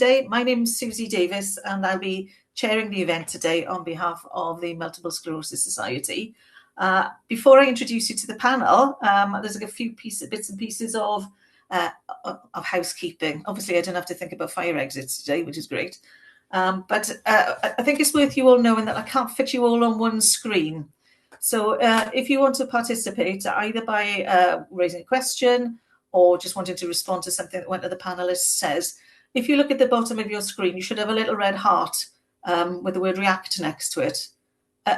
today. My name is Susie Davis, and I'll be chairing the event today on behalf of the Multiple Sclerosis Society. Before I introduce you to the panel, there's a few bits and pieces of housekeeping. Obviously, I don't have to think about fire exits today, which is great. But I think it's worth you all knowing that I can't fit you all on one screen. So if you want to participate, either by raising a question or just wanting to respond to something that one of the panelists says, if you look at the bottom of your screen, you should have a little red heart with the word react next to it.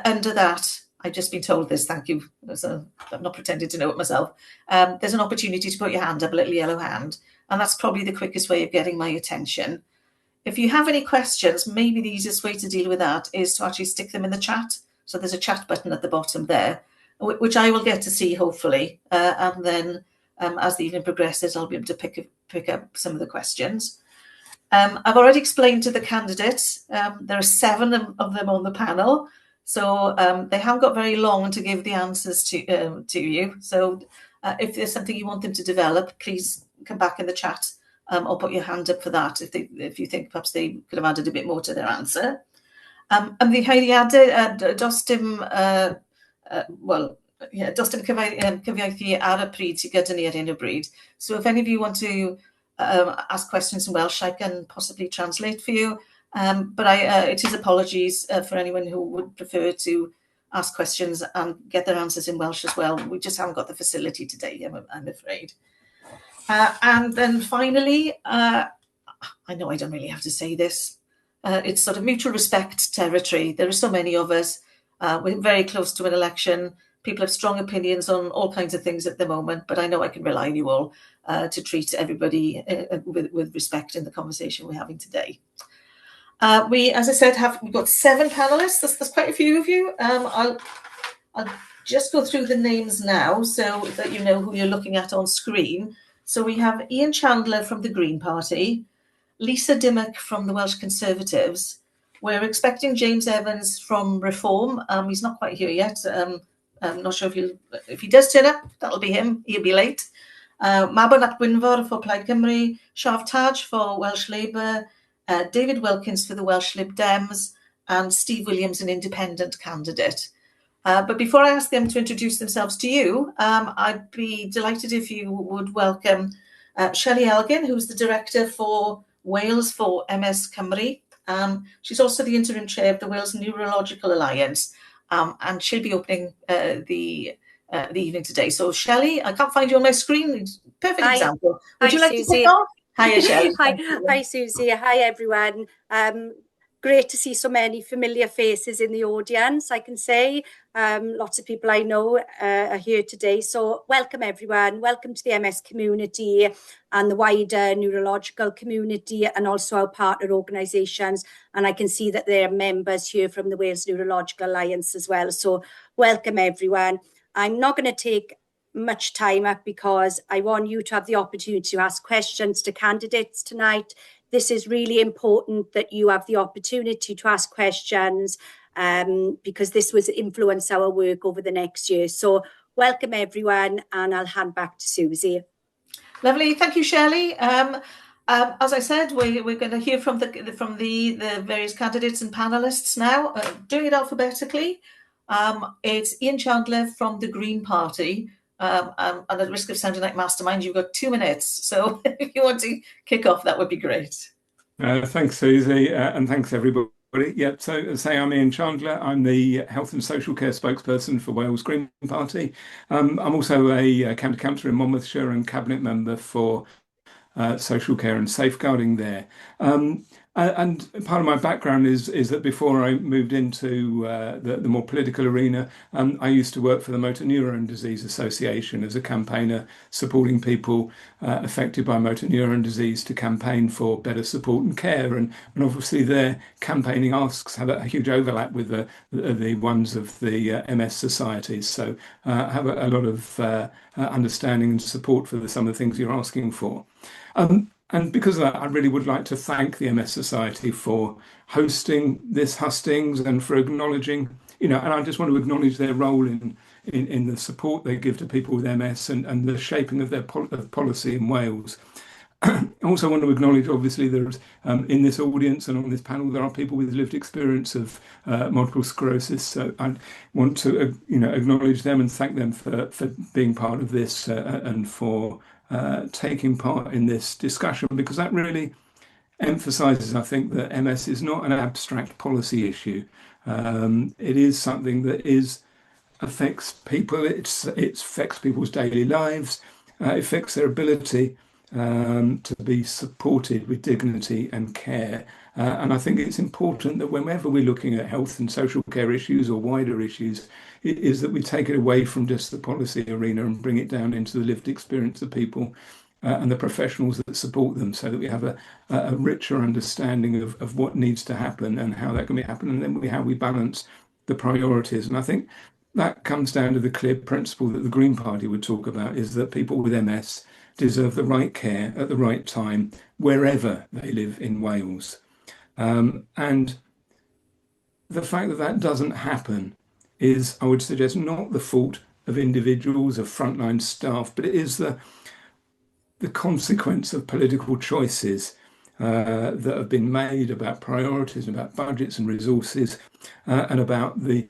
Under that, I've just been told this, thank you. So I'm not pretending to know it myself. There's an opportunity to put your hand up, a little yellow hand, and that's probably the quickest way of getting my attention. If you have any questions, maybe the easiest way to deal with that is to actually stick them in the chat. So there's a chat button at the bottom there, which I will get to see, hopefully. And then as the evening progresses, I'll be able to pick up some of the questions. I've already explained to the candidates. There are 7 of them on the panel. So they haven't got very long to give the answers to you. So if there's something you want them to develop, please come back in the chat or put your hand up for that if you think perhaps they could have added a bit more to their answer. Ymgeisydd does dim cyfieithu ar y pryd sydd gyda ni ar hyn o bryd. So if any of you want to ask questions in Welsh, I can possibly translate for you. But it is apologies for anyone who would prefer to ask questions and get their answers in Welsh as well. We just haven't got the facility today, I'm afraid. And then finally, I know I don't really have to say this. It's sort of mutual respect territory. There are so many of us. We're very close to an election. People have strong opinions on all kinds of things at the moment, but I know I can rely on you all to treat everybody with respect in the conversation we're having today. As I said, we've got 7 panelists. There's quite a few of you. I'll just go through the names now so that you know who you're looking at on screen. So we have Ian Chandler from the Green Party, Lisa Dymock from the Welsh Conservatives. We're expecting James Evans from Reform. He's not quite here yet. I'm not sure if he does turn up, that'll be him. He'll be late. Mabon at Gwynfor for Plaid Cymru, Shav for Welsh Labour, David Wilkins for the Welsh Lib Dems, and Steve Williams, an independent candidate. But before I ask them to introduce themselves to you, I'd be delighted if you would welcome Shelley Elgin, who's the Director for Wales for MS Cymru. She's also the interim chair of the Wales Neurological Alliance, and she'll be opening the evening today. So, Shelley, I can't find you on my screen. Perfect example. Would you like to kick off? Hi, Shelley. Hi, Susie. Hi, everyone. Great to see so many familiar faces in the audience, I can say. Lots of people I know are here today. So welcome, everyone. Welcome to the MS community and the wider neurological community and also our partner organisations. And I can see that there are members here from the Wales Neurological Alliance as well. So welcome, everyone. I'm not going to take much time up because I want you to have the opportunity to ask questions to candidates tonight. This is really important that you have the opportunity to ask questions because this will influence our work over the next year. So welcome everyone, and I'll hand back to Susie. Lovely, thank you, Shelley. As I said, we're going to hear from the various candidates and panelists now. Doing it alphabetically, it's Ian Chandler from the Green Party. And at the risk of sounding like mastermind, you've got 2 minutes. So if you want to kick off, that would be great. Thanks, Susie, and thanks, everybody. Yeah, so as I say, I'm Ian Chandler. I'm the Health and Social Care spokesperson for Wales Green Party. I'm also a county councillor in Monmouthshire and cabinet member for social care and safeguarding there. And part of my background is that before I moved into the more political arena, I used to work for the Motor Neurone Disease Association as a campaigner supporting people affected by motor neurone disease to campaign for better support and care. And obviously their campaigning asks have a huge overlap with the ones of the MS societies. So I have a lot of understanding and support for some of the things you're asking for. And because of that, I really would like to thank the MS Society for hosting this hustings and for acknowledging, and I just want to acknowledge their role in the support they give to people with MS and the shaping of their policy in Wales. I also want to acknowledge, obviously, there's in this audience and on this panel, there are people with lived experience of multiple sclerosis. So I want to, acknowledge them and thank them for being part of this and for taking part in this discussion, because that really emphasises, I think, that MS is not an abstract policy issue. It is something that affects people. It affects people's daily lives. It affects their ability to be supported with dignity and care. And I think it's important that whenever we're looking at health and social care issues or wider issues, is that we take it away from just the policy arena and bring it down into the lived experience of people and the professionals that support them, so that we have a richer understanding of what needs to happen and how that can be happen, and then how we balance the priorities. And I think that comes down to the clear principle that the Green Party would talk about, is that people with MS deserve the right care at the right time, wherever they live in Wales. And the fact that that doesn't happen is, I would suggest, not the fault of individuals, of frontline staff, but it is the consequence of political choices that have been made about priorities, about budgets and resources, and about the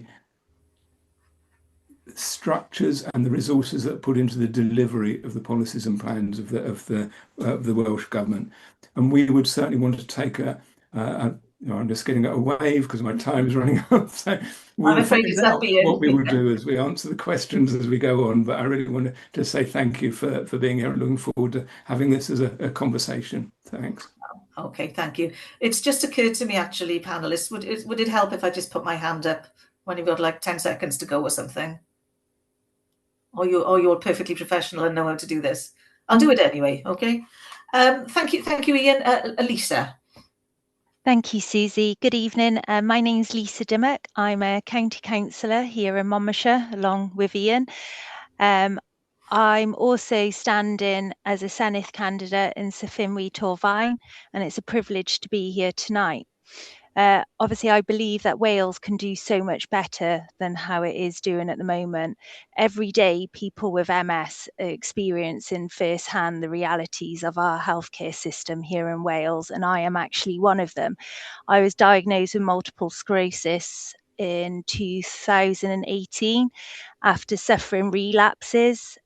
structures and the resources that are put into the delivery of the policies and plans of the Welsh government. And we would certainly want to take I'm just getting a wave because my time is running up. So we'll find out what we will do as we answer the questions as we go on. But I really want to say thank you for being here and looking forward to having this as a conversation. Thanks. Okay, thank you. It's just occurred to me, actually, panelists, would it help if I just put my hand up when you've got like 10 seconds to go or something? Or you're perfectly professional and know how to do this? I'll do it anyway, okay? Thank you, Ian. Lisa. Thank you, Susie. Good evening. My name's Lisa Dymock. I'm a county councillor here in Monmouthshire, along with Ian. I'm also standing as a Senedd candidate in Cymru Torfaen, and it's a privilege to be here tonight. Obviously, I believe that Wales can do so much better than how it is doing at the moment. Every day, people with MS are experiencing firsthand the realities of our healthcare system here in Wales, and I am actually one of them. I was diagnosed with multiple sclerosis in 2018 after suffering relapses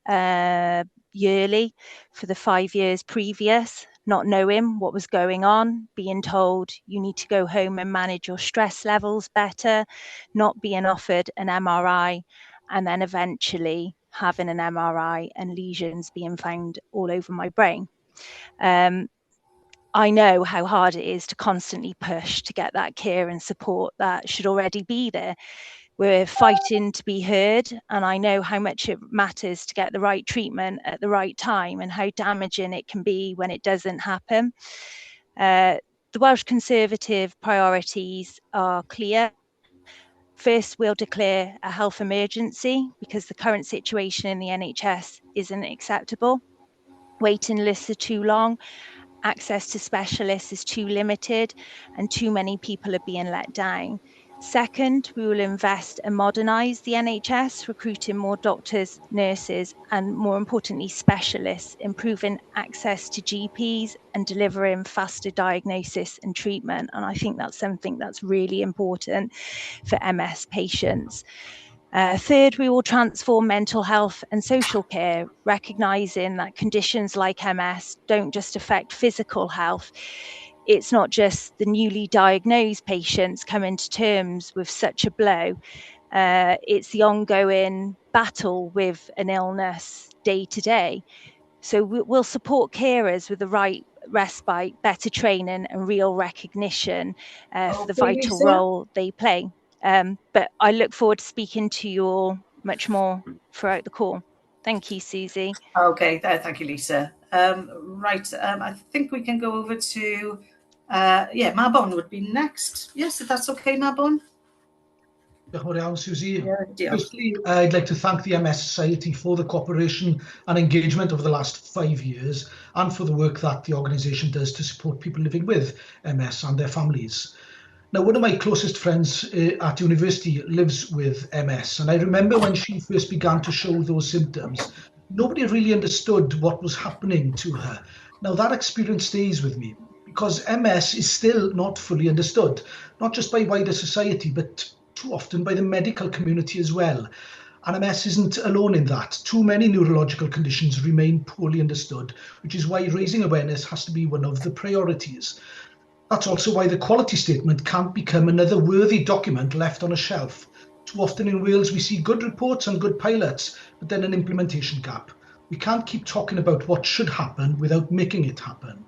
yearly for the 5 years previous, not knowing what was going on, being told you need to go home and manage your stress levels better, not being offered an MRI, and then eventually having an MRI and lesions being found all over my brain. I know how hard it is to constantly push to get that care and support that should already be there. We're fighting to be heard, and I know how much it matters to get the right treatment at the right time and how damaging it can be when it doesn't happen. The Welsh Conservative priorities are clear. First, we'll declare a health emergency because the current situation in the NHS isn't acceptable. Waiting lists are too long, access to specialists is too limited, and too many people are being let down. Second, we will invest and modernise the NHS, recruiting more doctors, nurses, and more importantly, specialists, improving access to GPs and delivering faster diagnosis and treatment. And I think that's something that's really important for MS patients. Third, we will transform mental health and social care, recognising that conditions like MS don't just affect physical health. It's not just the newly diagnosed patients coming to terms with such a blow. It's the ongoing battle with an illness day to day. So we'll support carers with the right respite, better training and real recognition for the vital role they play. But I look forward to speaking to you all much more throughout the call. Thank you, Susie. Okay, thank you, Lisa. Right, I think we can go over to, Mabon would be next. Yes, if that's okay, Mabon. Diolch yn fawr iawn, Susie. Firstly, I'd like to thank the MS Society for the cooperation and engagement over the last 5 years and for the work that the organisation does to support people living with MS and their families. Now, one of my closest friends at university lives with MS, and I remember when she first began to show those symptoms, nobody really understood what was happening to her. Now that experience stays with me because MS is still not fully understood, not just by wider society, but too often by the medical community as well. And MS isn't alone in that. Too many neurological conditions remain poorly understood, which is why raising awareness has to be one of the priorities. That's also why the quality statement can't become another worthy document left on a shelf. Too often in Wales, we see good reports and good pilots, but then an implementation gap. We can't keep talking about what should happen without making it happen.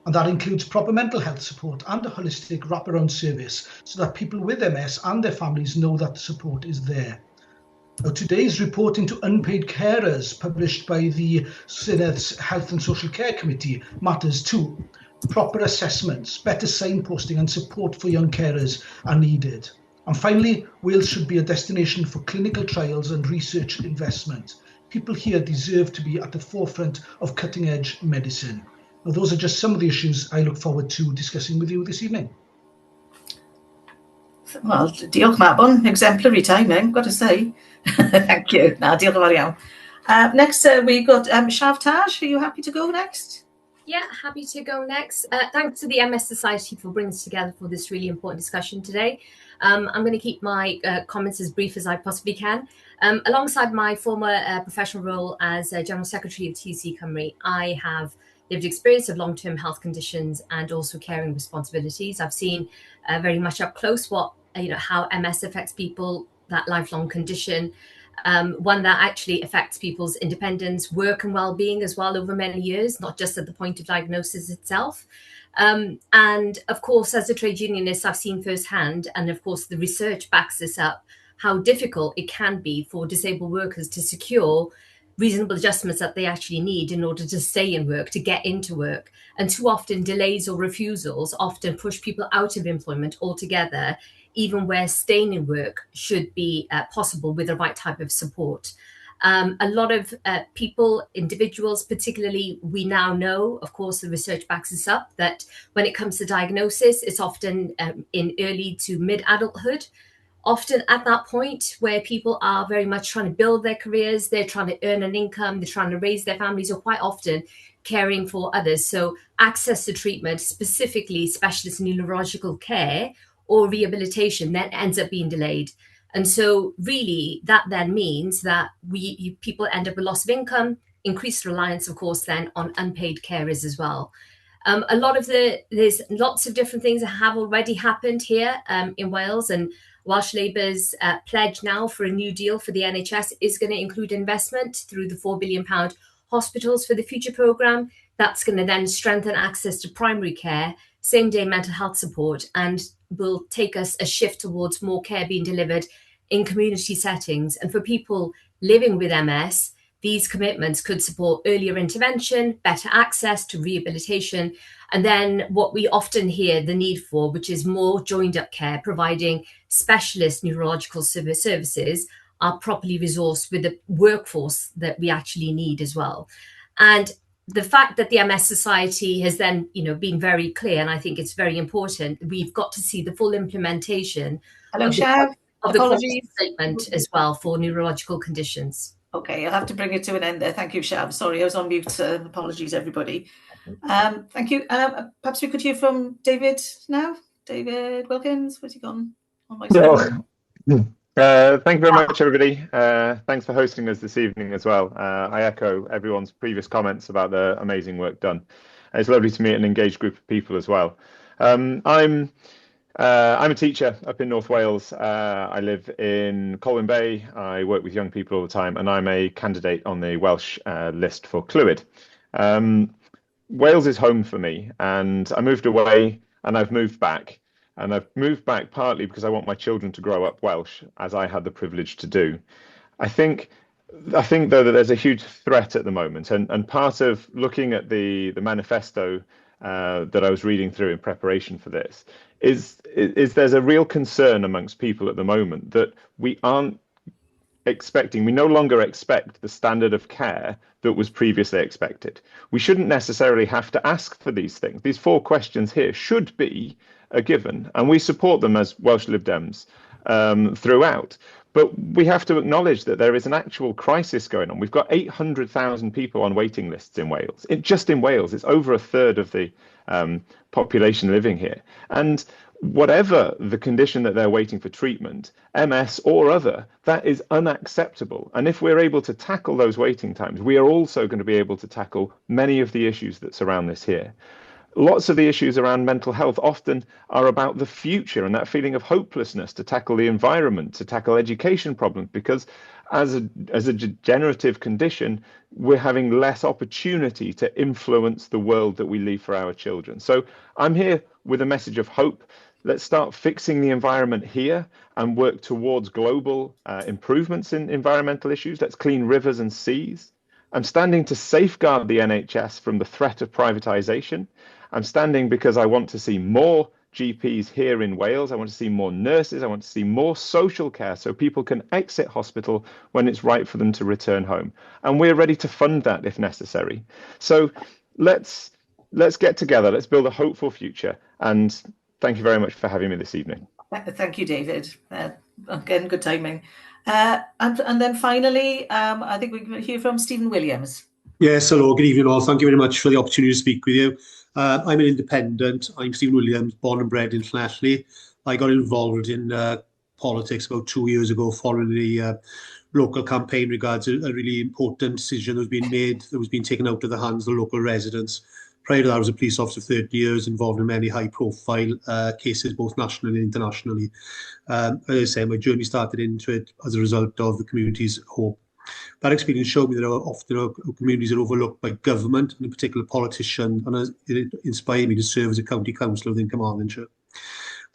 And that includes proper mental health support and a holistic wraparound service so that people with MS and their families know that the support is there. Now, today's report into unpaid carers, published by the Senedd's Health and Social Care Committee, matters too. Proper assessments, better signposting and support for young carers are needed. And finally, Wales should be a destination for clinical trials and research investment. People here deserve to be at the forefront of cutting-edge medicine. Now, those are just some of the issues I look forward to discussing with you this evening. Well, diolch Mabon, exemplary timing, got to say. Thank you. No, diolch yn fawr iawn. Next, we got Shav, are you happy to go next? Yeah, happy to go next. Thanks to the MS Society for bringing us together for this really important discussion today. I'm going to keep my comments as brief as I possibly can. Alongside my former professional role as General Secretary of TC Cymru, I have lived experience of long-term health conditions and also caring responsibilities. I've seen very much up close how MS affects people, that lifelong condition, one that actually affects people's independence, work and well-being as well over many years, not just at the point of diagnosis itself. And of course, as a trade unionist, I've seen firsthand, and of course the research backs this up, how difficult it can be for disabled workers to secure reasonable adjustments that they actually need in order to stay in work, to get into work. And too often delays or refusals often push people out of employment altogether, even where staying in work should be possible with the right type of support. A lot of people, individuals particularly, we now know, of course, the research backs us up, that when it comes to diagnosis, it's often in early to mid-adulthood. Often at that point where people are very much trying to build their careers, they're trying to earn an income, they're trying to raise their families, or quite often caring for others. So access to treatment, specifically specialist neurological care or rehabilitation, then ends up being delayed. And so really that then means that people end up with loss of income, increased reliance, of course, then on unpaid carers as well. There's lots of different things that have already happened here in Wales, and Welsh Labour's pledge now for a new deal for the NHS is going to include investment through the £4 billion Hospitals for the Future programme. That's going to then strengthen access to primary care, same-day mental health support, and will take us a shift towards more care being delivered in community settings. And for people living with MS, these commitments could support earlier intervention, better access to rehabilitation, and then what we often hear the need for, which is more joined-up care, providing specialist neurological services are properly resourced with the workforce that we actually need as well. And the fact that the MS Society has then, been very clear, and I think it's very important, we've got to see the full implementation of the quality statement as well for neurological conditions. Okay, I'll have to bring it to an end there. Thank you, Shav. Sorry, I was on mute. Apologies, everybody. Thank you. Perhaps we could hear from David now. David Wilkins, where's he gone? On my screen. Thank you very much, everybody. Thanks for hosting us this evening as well. I echo everyone's previous comments about the amazing work done. It's lovely to meet an engaged group of people as well. I'm a teacher up in North Wales. I live in Colwyn Bay. I work with young people all the time, and I'm a candidate on the Welsh list for Clwyd. Wales is home for me, and I moved away and I've moved back. And I've moved back partly because I want my children to grow up Welsh, as I had the privilege to do. I think though that there's a huge threat at the moment, and part of looking at the manifesto that I was reading through in preparation for this is there's a real concern amongst people at the moment that we no longer expect the standard of care that was previously expected. We shouldn't necessarily have to ask for these things. These 4 questions here should be a given, and we support them as Welsh Lib Dems throughout. But we have to acknowledge that there is an actual crisis going on. We've got 800,000 people on waiting lists in Wales. Just in Wales, it's over a third of the population living here. And whatever the condition that they're waiting for treatment, MS or other, that is unacceptable. And if we're able to tackle those waiting times, we are also going to be able to tackle many of the issues that surround this here. Lots of the issues around mental health often are about the future and that feeling of hopelessness to tackle the environment, to tackle education problems, because as a degenerative condition, we're having less opportunity to influence the world that we leave for our children. So I'm here with a message of hope. Let's start fixing the environment here and work towards global improvements in environmental issues. Let's clean rivers and seas. I'm standing to safeguard the NHS from the threat of privatisation. I'm standing because I want to see more GPs here in Wales. I want to see more nurses. I want to see more social care so people can exit hospital when it's right for them to return home. And we're ready to fund that if necessary. So let's get together. Let's build a hopeful future. And thank you very much for having me this evening. Thank you, David. Again, good timing. And then finally, I think we can hear from Stephen Williams. Yes, hello, good evening all. Thank you very much for the opportunity to speak with you. I'm an independent. I'm Stephen Williams, born and bred in Llanelli. I got involved in politics about 2 years ago following the local campaign regards a really important decision that was being made, that was being taken out of the hands of the local residents. Prior to that, I was a police officer for 30 years, involved in many high-profile cases, both nationally and internationally. As I say, my journey started into it as a result of the community's hope. That experience showed me that often our communities are overlooked by government, and in particular politicians, and it inspired me to serve as a county councillor within Carmarthenshire.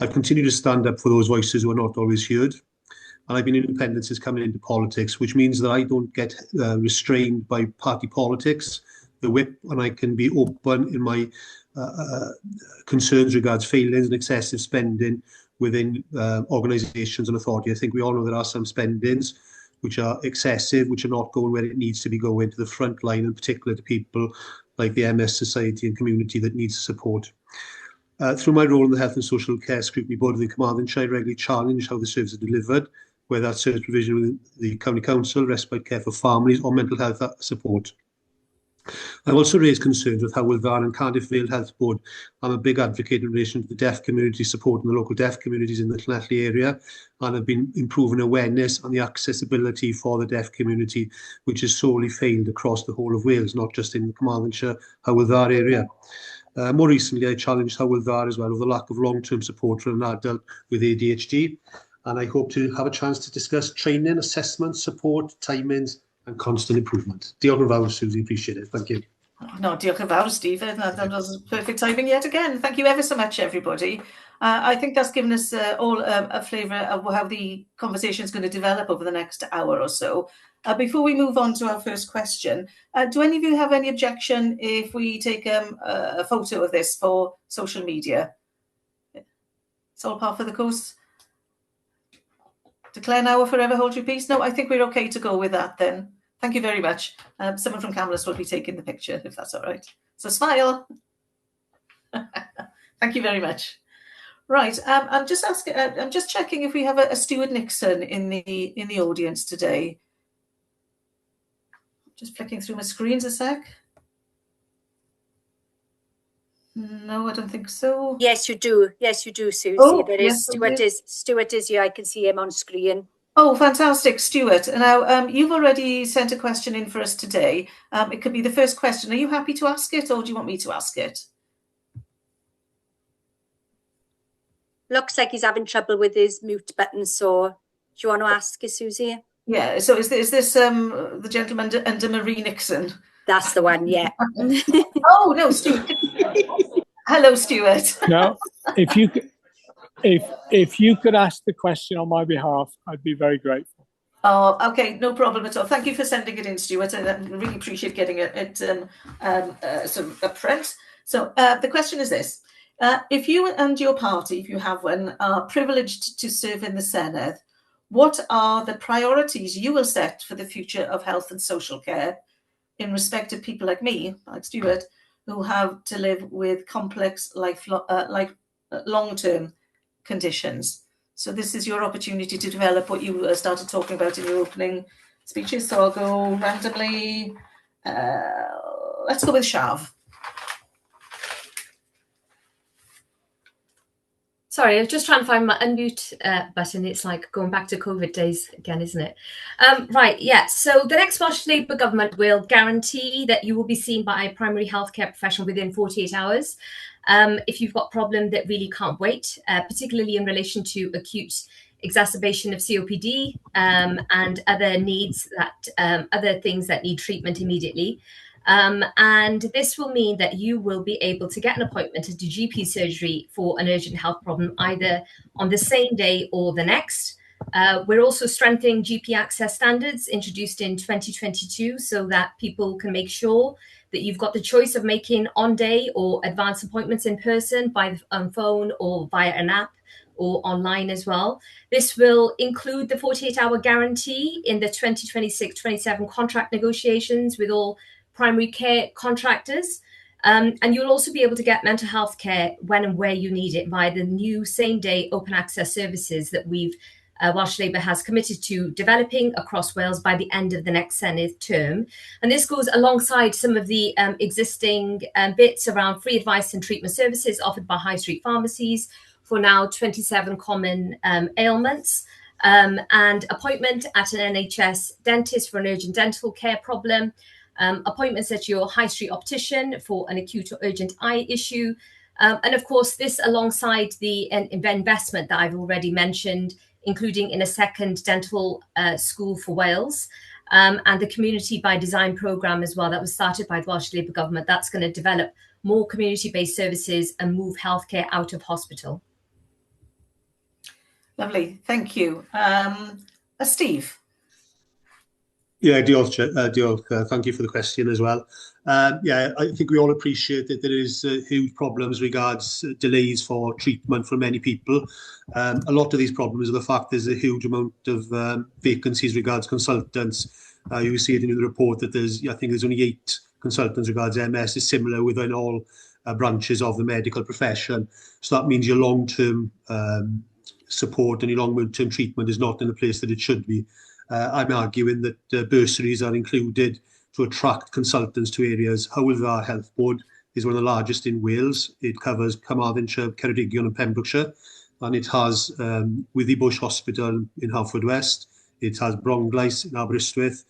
I've continued to stand up for those voices who are not always heard, and I've been independent since coming into politics, which means that I don't get restrained by party politics, the whip, and I can be open in my concerns regards failings and excessive spending within organisations and authority. I think we all know there are some spendings which are excessive, which are not going where it needs to be going, to the front line, in particular to people like the MS Society and community that needs support. Through my role in the Health and Social Care Scrutiny Board of the Carmarthenshire, I regularly challenge how the service is delivered, whether that's service provision within the County Council, respite care for families, or mental health support. I've also raised concerns with how Werdd and Cardiff Vale Health Board. I'm a big advocate in relation to the deaf community, supporting the local deaf communities in the Llanelli area, and have been improving awareness and the accessibility for the deaf community, which has sorely failed across the whole of Wales, not just in the Carmarthenshire, Werdd area. More recently, I challenged Werdd as well with the lack of long-term support for an adult with ADHD, and I hope to have a chance to discuss training, assessment, support, timings, and constant improvement. Diolch yn fawr, Susie, appreciate it. Thank you. No, diolch yn fawr, Stephen. That was perfect timing yet again. Thank you ever so much, everybody. I think that's given us all a flavour of how the conversation is going to develop over the next hour or so. Before we move on to our first question, do any of you have any objection if we take a photo of this for social media? It's all par for the course. Declare now or forever hold your peace? No, I think we're okay to go with that then. Thank you very much. Someone from Panelists will be taking the picture, if that's all right. So smile. Thank you very much. Right, I'm just checking if we have a Stuart Nixon in the audience today. Just flicking through my screens a sec. No, I don't think so. Yes, you do. Yes, you do, Susie. Oh, there is. yes, Stuart is here. I can see him on screen. Oh, fantastic, Stuart. Now, you've already sent a question in for us today. It could be the first question. Are you happy to ask it, or do you want me to ask it? Looks like he's having trouble with his mute button, so do you want to ask it, Susie? Yeah, so is this the gentleman under Marie Nixon? That's the one, yeah. Oh, no, Stuart. Hello, Stuart. No, if you could ask the question on my behalf, I'd be very grateful. Oh, okay, no problem at all. Thank you for sending it in, Stuart. I really appreciate getting it sort of upfront. So the question is this. If you and your party, if you have one, are privileged to serve in the Senedd, what are the priorities you will set for the future of health and social care in respect of people like me, like Stuart, who have to live with complex long-term conditions? So this is your opportunity to develop what you started talking about in your opening speeches. So I'll go randomly. Let's go with Shav. Sorry, I was just trying to find my unmute button. It's like going back to COVID days again, isn't it? Right, yeah. So the next Welsh Labour government will guarantee that you will be seen by a primary healthcare professional within 48 hours. If you've got a problem that really can't wait, particularly in relation to acute exacerbation of COPD and other needs that other things that need treatment immediately. And this will mean that you will be able to get an appointment at a GP surgery for an urgent health problem, either on the same day or the next. We're also strengthening GP access standards introduced in 2022 so that people can make sure that you've got the choice of making on-day or advanced appointments in person, by phone or via an app or online as well. This will include the 48-hour guarantee in the 2026-27 contract negotiations with all primary care contractors. And you'll also be able to get mental health care when and where you need it via the new same-day open access services that Welsh Labour has committed to developing across Wales by the end of the next Senedd term. And this goes alongside some of the existing bits around free advice and treatment services offered by high street pharmacies for now 27 common ailments, and appointment at an NHS dentist for an urgent dental care problem, appointments at your high street optician for an acute or urgent eye issue. And of course, this alongside the investment that I've already mentioned, including in a second dental school for Wales, and the Community by Design programme as well that was started by the Welsh Labour government. That's going to develop more community-based services and move healthcare out of hospital. Lovely, thank you. Steve. Yeah, diolch. Thank you for the question as well. Yeah, I think we all appreciate that there is huge problems regards delays for treatment for many people. A lot of these problems are the fact there's a huge amount of vacancies regards consultants. You see it in the report that I think there's only 8 consultants regards MS. Is similar within all branches of the medical profession. So that means your long-term support and your long-term treatment is not in the place that it should be. I'm arguing that bursaries are included to attract consultants to areas. However, our health board is one of the largest in Wales. It covers Carmarthenshire, Ceredigion and Pembrokeshire. And it has Withy Bush Hospital in Haverfordwest. It has Bronglais in Aberystwyth,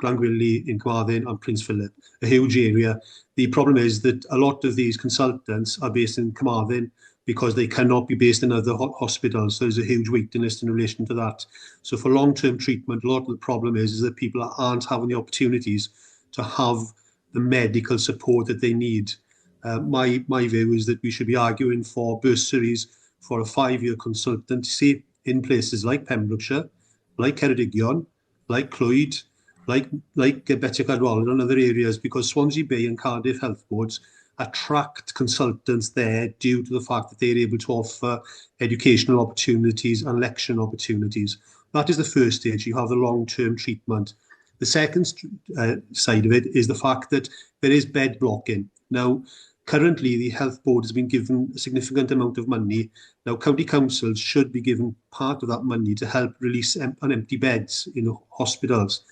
Glangwili in Carmarthen and Prince Philip, a huge area. The problem is that a lot of these consultants are based in Carmarthen because they cannot be based in other hospitals. So there's a huge waiting list in relation to that. So for long-term treatment, a lot of the problem is that people aren't having the opportunities to have the medical support that they need. My view is that we should be arguing for bursaries for a 5-year consultancy in places like Pembrokeshire, like Ceredigion, like Clwyd, like Beticadwal and other areas, because Swansea Bay and Cardiff health boards attract consultants there due to the fact that they're able to offer educational opportunities and lecture opportunities. That is the first stage. You have the long-term treatment. The second side of it is the fact that there is bed blocking. Now, currently, the health board has been given a significant amount of money. Now, county councils should be given part of that money to help release empty beds in hospitals.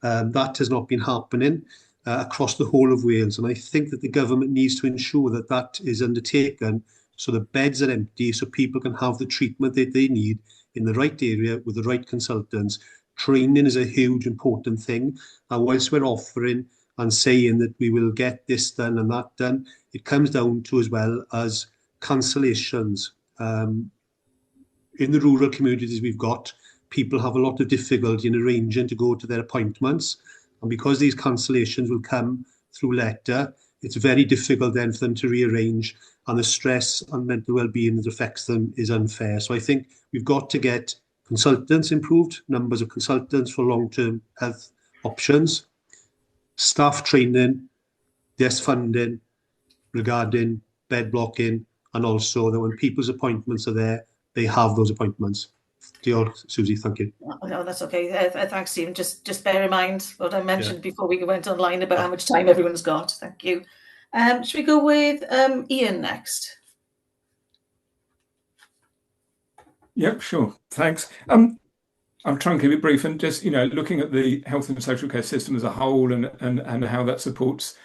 That has not been happening across the whole of Wales. And I think that the government needs to ensure that that is undertaken so the beds are empty so people can have the treatment that they need in the right area with the right consultants. Training is a huge important thing. And whilst we're offering and saying that we will get this done and that done, it comes down to as well as cancellations. In the rural communities we've got, people have a lot of difficulty in arranging to go to their appointments. And because these cancellations will come through letter, it's very difficult then for them to rearrange, and the stress and mental well-being that affects them is unfair. So I think we've got to get consultants improved, numbers of consultants for long-term health options, staff training, desk funding regarding bed blocking, and also that when people's appointments are there, they have those appointments. Diolch, Susie, thank you. No, that's okay. Thanks, Stephen. Just bear in mind what I mentioned before we went online about how much time everyone's got. Thank you. Should we go with Ian next? Yep, sure. Thanks. I'm trying to keep it brief and just, looking at the health and social care system as a whole and how that supports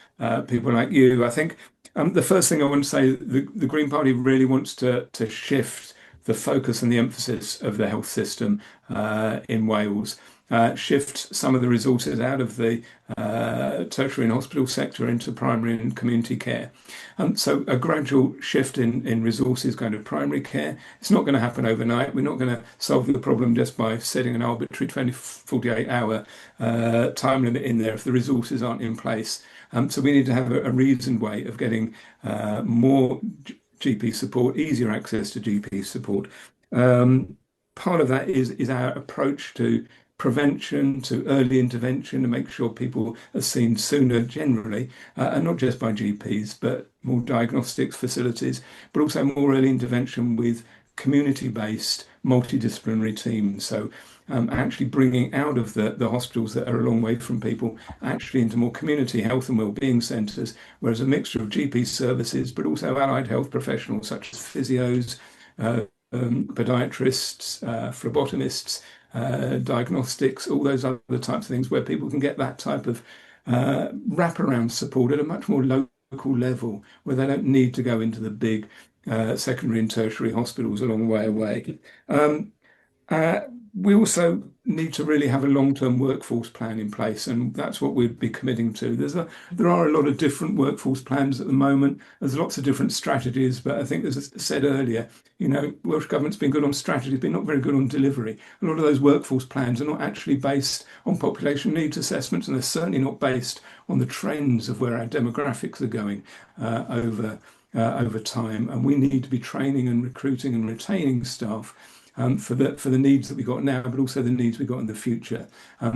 people like you. I think the first thing I want to say, the Green Party really wants to shift the focus and the emphasis of the health system in Wales, shift some of the resources out of the tertiary and hospital sector into primary and community care. So a gradual shift in resources going to primary care. It's not going to happen overnight. We're not going to solve the problem just by setting an arbitrary 48-hour time limit in there if the resources aren't in place. So we need to have a reasoned way of getting more GP support, easier access to GP support. Part of that is our approach to prevention, to early intervention, to make sure people are seen sooner generally, and not just by GPs, but more diagnostics facilities, but also more early intervention with community-based multidisciplinary teams. So actually bringing out of the hospitals that are a long way from people, actually into more community health and wellbeing centres, whereas a mixture of GP services, but also allied health professionals such as physios, podiatrists, phlebotomists, diagnostics, all those other types of things where people can get that type of wraparound support at a much more local level, where they don't need to go into the big secondary and tertiary hospitals a long way away. We also need to really have a long-term workforce plan in place, and that's what we'd be committing to. There are a lot of different workforce plans at the moment. There's lots of different strategies, but I think, as I said earlier, Welsh Government's been good on strategy, but not very good on delivery. A lot of those workforce plans are not actually based on population needs assessments, and they're certainly not based on the trends of where our demographics are going over time. And we need to be training and recruiting and retaining staff for the needs that we've got now, but also the needs we've got in the future.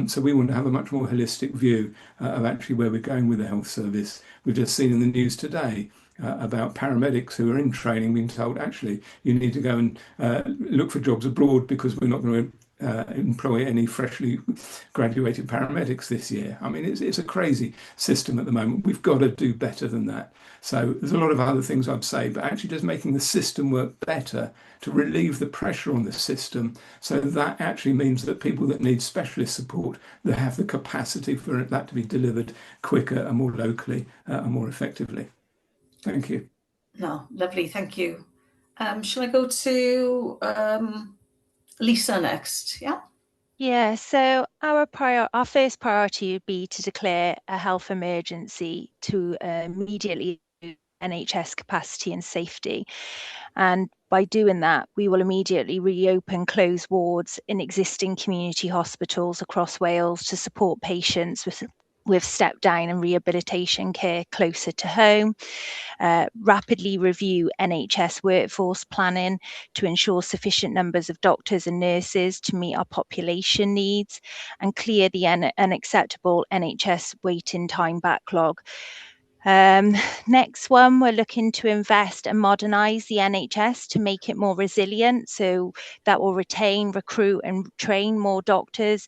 So we want to have a much more holistic view of actually where we're going with the health service. We've just seen in the news today about paramedics who are in training being told, actually, you need to go and look for jobs abroad because we're not going to employ any freshly graduated paramedics this year. I mean, it's a crazy system at the moment. We've got to do better than that. So there's a lot of other things I'd say, but actually just making the system work better to relieve the pressure on the system. So that actually means that people that need specialist support, they have the capacity for that to be delivered quicker and more locally and more effectively. Thank you. No, lovely. Thank you. Shall I go to Lisa next? Yeah. Yeah, so our first priority would be to declare a health emergency to immediately NHS capacity and safety. And by doing that, we will immediately reopen closed wards in existing community hospitals across Wales to support patients with step down and rehabilitation care closer to home, rapidly review NHS workforce planning to ensure sufficient numbers of doctors and nurses to meet our population needs, and clear the unacceptable NHS waiting time backlog. Next one, we're looking to invest and modernise the NHS to make it more resilient, so that will retain, recruit and train more doctors,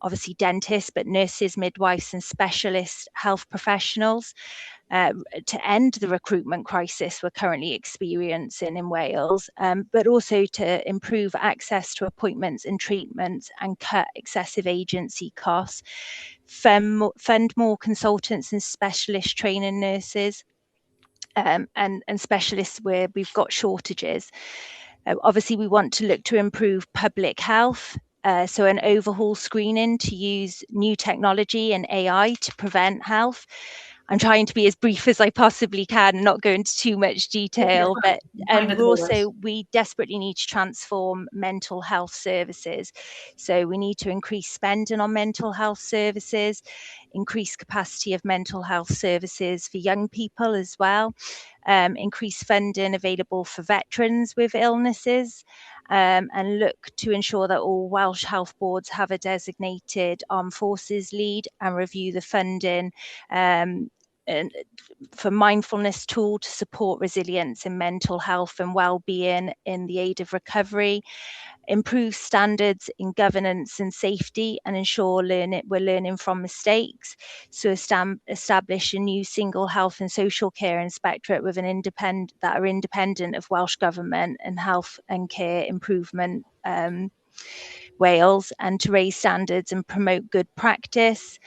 obviously dentists, but nurses, midwives and specialist health professionals, to end the recruitment crisis we're currently experiencing in Wales, but also to improve access to appointments and treatments and cut excessive agency costs, fund more consultants and specialist training nurses, and specialists where we've got shortages. Obviously, we want to look to improve public health, so an overhaul screening to use new technology and AI to prevent health. I'm trying to be as brief as I possibly can and not go into too much detail, but we desperately need to transform mental health services. So we need to increase spending on mental health services, increase capacity of mental health services for young people as well, increase funding available for veterans with illnesses, and look to ensure that all Welsh health boards have a designated armed forces lead and review the funding for mindfulness tool to support resilience in mental health and well-being in the aid of recovery, improve standards in governance and safety, and ensure we're learning from mistakes. So establish a new single health and social care inspectorate with that are independent of Welsh Government and Health and Care Improvement Wales, and to raise standards and promote good practice.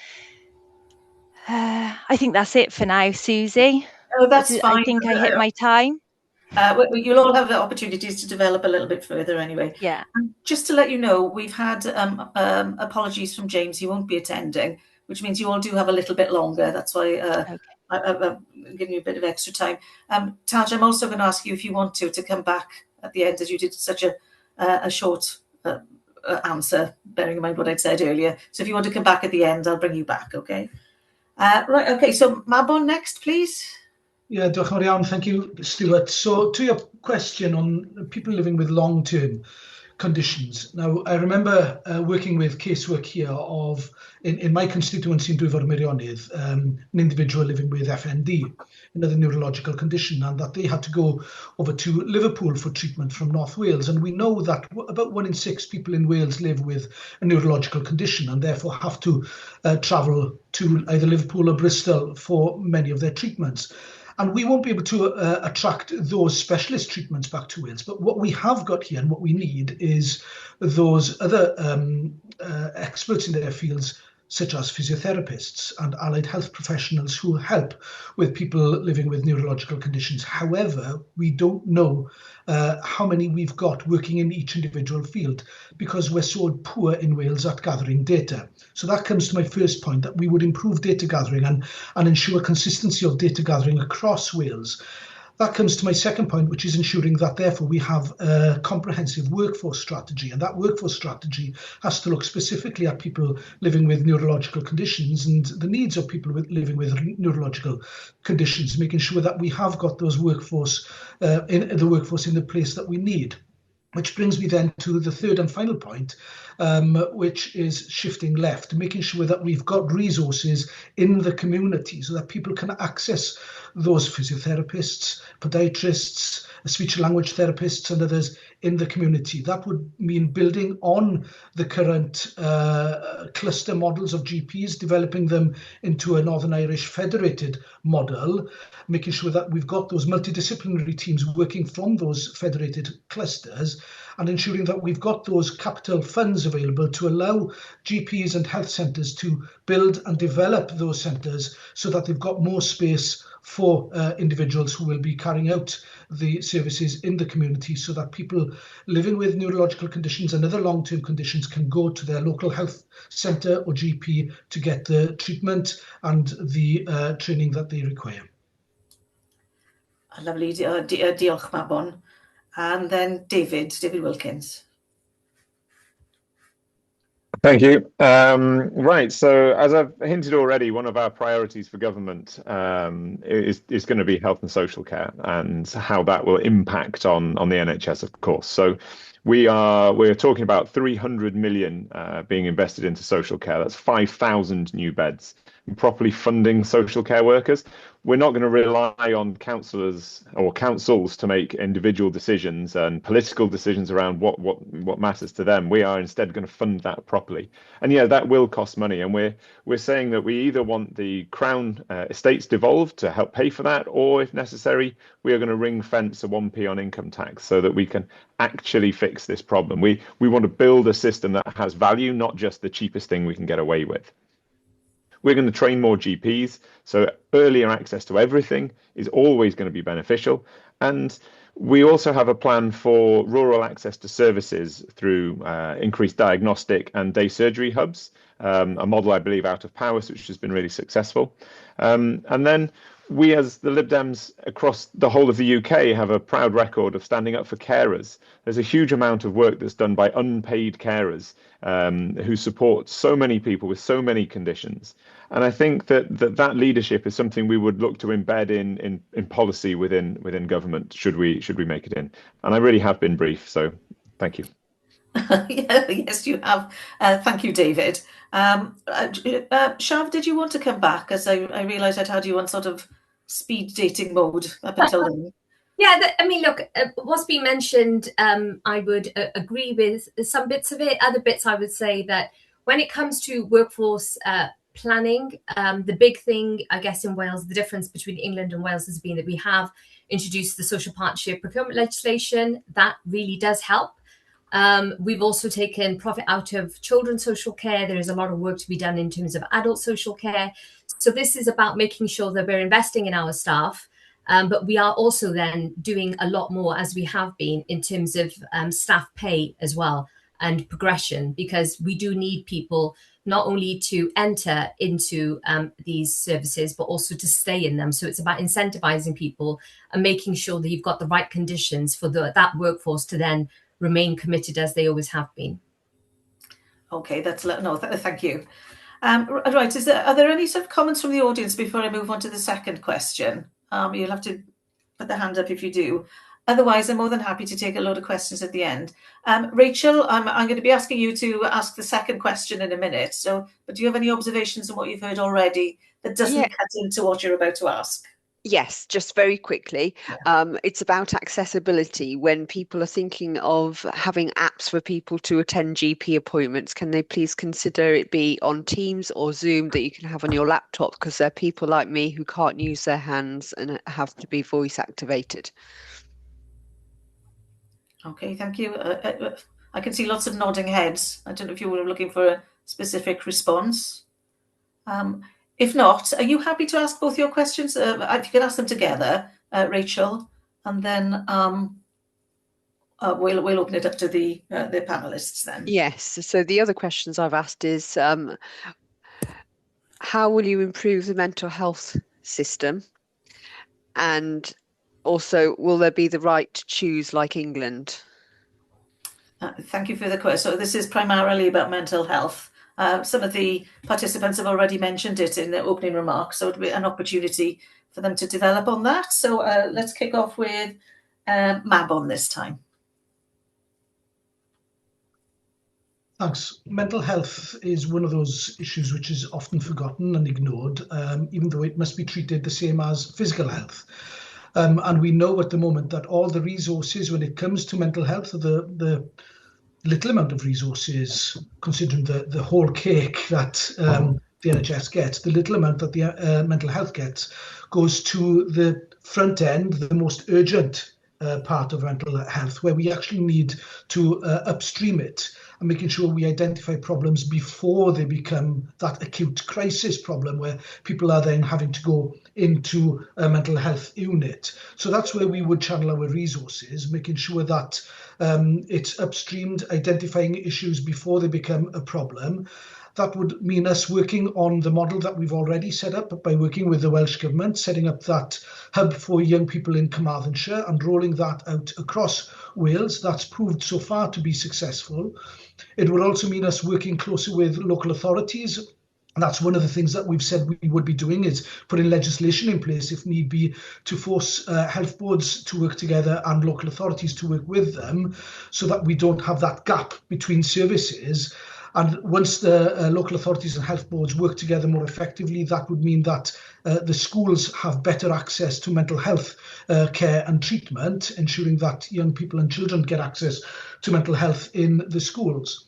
I think that's it for now, Susie. Oh, that's fine. I think I hit my time. You'll all have the opportunities to develop a little bit further anyway. Yeah. And just to let you know, we've had apologies from James. He won't be attending, which means you all do have a little bit longer. That's why Okay. I'm giving you a bit of extra time. Taj, I'm also going to ask you if you want to come back at the end, as you did such a short answer, bearing in mind what I'd said earlier. So if you want to come back at the end, I'll bring you back, okay? Right, okay, so Mabon next, please. Yeah, diolch yn fawr iawn. Thank you, Stuart. So to your question on people living with long-term conditions. Now, I remember working with casework here in my constituency in Dwyfor Meirionnydd, an individual living with FND, another neurological condition, and that they had to go over to Liverpool for treatment from North Wales. And we know that about 1 in 6 people in Wales live with a neurological condition and therefore have to travel to either Liverpool or Bristol for many of their treatments. And we won't be able to attract those specialist treatments back to Wales. But what we have got here and what we need is those other experts in their fields, such as physiotherapists and allied health professionals who help with people living with neurological conditions. However, we don't know how many we've got working in each individual field because we're so poor in Wales at gathering data. So that comes to my first point, that we would improve data gathering and ensure consistency of data gathering across Wales. That comes to my second point, which is ensuring that therefore we have a comprehensive workforce strategy, and that workforce strategy has to look specifically at people living with neurological conditions and the needs of people living with neurological conditions, making sure that we have got those workforce in the place that we need. Which brings me then to the third and final point, which is shifting left, making sure that we've got resources in the community so that people can access those physiotherapists, podiatrists, speech and language therapists and others in the community. That would mean building on the current cluster models of GPs, developing them into a Northern Irish federated model, making sure that we've got those multidisciplinary teams working from those federated clusters, and ensuring that we've got those capital funds available to allow GPs and health centres to build and develop those centres so that they've got more space for individuals who will be carrying out the services in the community, so that people living with neurological conditions and other long-term conditions can go to their local health centre or GP to get the treatment and the training that they require. Lovely, diolch Mabon. And then David Wilkins. Thank you. Right, so as I've hinted already, one of our priorities for government is going to be health and social care and how that will impact on the NHS, of course. So we're talking about 300 million being invested into social care. That's 5,000 new beds. And properly funding social care workers. We're not going to rely on councillors or councils to make individual decisions and political decisions around what matters to them. We are instead going to fund that properly. And yeah, that will cost money. And we're saying that we either want the Crown estates devolved to help pay for that, or if necessary, we are going to ring fence a 1p on income tax so that we can actually fix this problem. We want to build a system that has value, not just the cheapest thing we can get away with. We're going to train more GPs, so earlier access to everything is always going to be beneficial. And we also have a plan for rural access to services through increased diagnostic and day surgery hubs, a model, I believe, out of Powys, which has been really successful. And then we, as the Lib Dems across the whole of the UK, have a proud record of standing up for carers. There's a huge amount of work that's done by unpaid carers who support so many people with so many conditions. And I think that leadership is something we would look to embed in policy within government, should we make it in. And I really have been brief, so thank you. Yes, you have. Thank you, David. Shav, did you want to come back? As I realised I'd had you on sort of speed dating mode up until then. Yeah, I mean, look, what's been mentioned, I would agree with some bits of it. Other bits, I would say that when it comes to workforce planning, the big thing, I guess, in Wales, the difference between England and Wales has been that we have introduced the social partnership procurement legislation. That really does help. We've also taken profit out of children's social care. There is a lot of work to be done in terms of adult social care. So this is about making sure that we're investing in our staff. But we are also then doing a lot more, as we have been, in terms of staff pay as well and progression, because we do need people not only to enter into these services, but also to stay in them. So it's about incentivizing people and making sure that you've got the right conditions for that workforce to then remain committed as they always have been. Okay, thank you. Right, are there any sort of comments from the audience before I move on to the second question? You'll have to put the hand up if you do. Otherwise, I'm more than happy to take a load of questions at the end. Rachel, I'm going to be asking you to ask the second question in a minute. But do you have any observations on what you've heard already that doesn't cut into what you're about to ask? Yes, just very quickly. It's about accessibility. When people are thinking of having apps for people to attend GP appointments, can they please consider it be on Teams or Zoom that you can have on your laptop? Because there are people like me who can't use their hands and have to be voice activated. Okay, thank you. I can see lots of nodding heads. I don't know if you were looking for a specific response. If not, are you happy to ask both your questions? If you can ask them together, Rachel, and then we'll open it up to the panelists then. Yes. So the other questions I've asked is, how will you improve the mental health system? And also, will there be the right to choose like England? Thank you for the question. So this is primarily about mental health. Some of the participants have already mentioned it in their opening remarks, so it'll be an opportunity for them to develop on that. So let's kick off with Mabon this time. Thanks. Mental health is one of those issues which is often forgotten and ignored, even though it must be treated the same as physical health. And we know at the moment that all the resources when it comes to mental health, the little amount of resources, considering the whole cake that the NHS gets, the little amount that the mental health gets goes to the front end, the most urgent part of mental health, where we actually need to upstream it and making sure we identify problems before they become that acute crisis problem where people are then having to go into a mental health unit. So that's where we would channel our resources, making sure that it's upstreamed, identifying issues before they become a problem. That would mean us working on the model that we've already set up by working with the Welsh Government, setting up that hub for young people in Carmarthenshire and rolling that out across Wales. That's proved so far to be successful. It would also mean us working closer with local authorities. And that's one of the things that we've said we would be doing, is putting legislation in place, if need be, to force health boards to work together and local authorities to work with them, so that we don't have that gap between services. And once the local authorities and health boards work together more effectively, that would mean that the schools have better access to mental health care and treatment, ensuring that young people and children get access to mental health in the schools.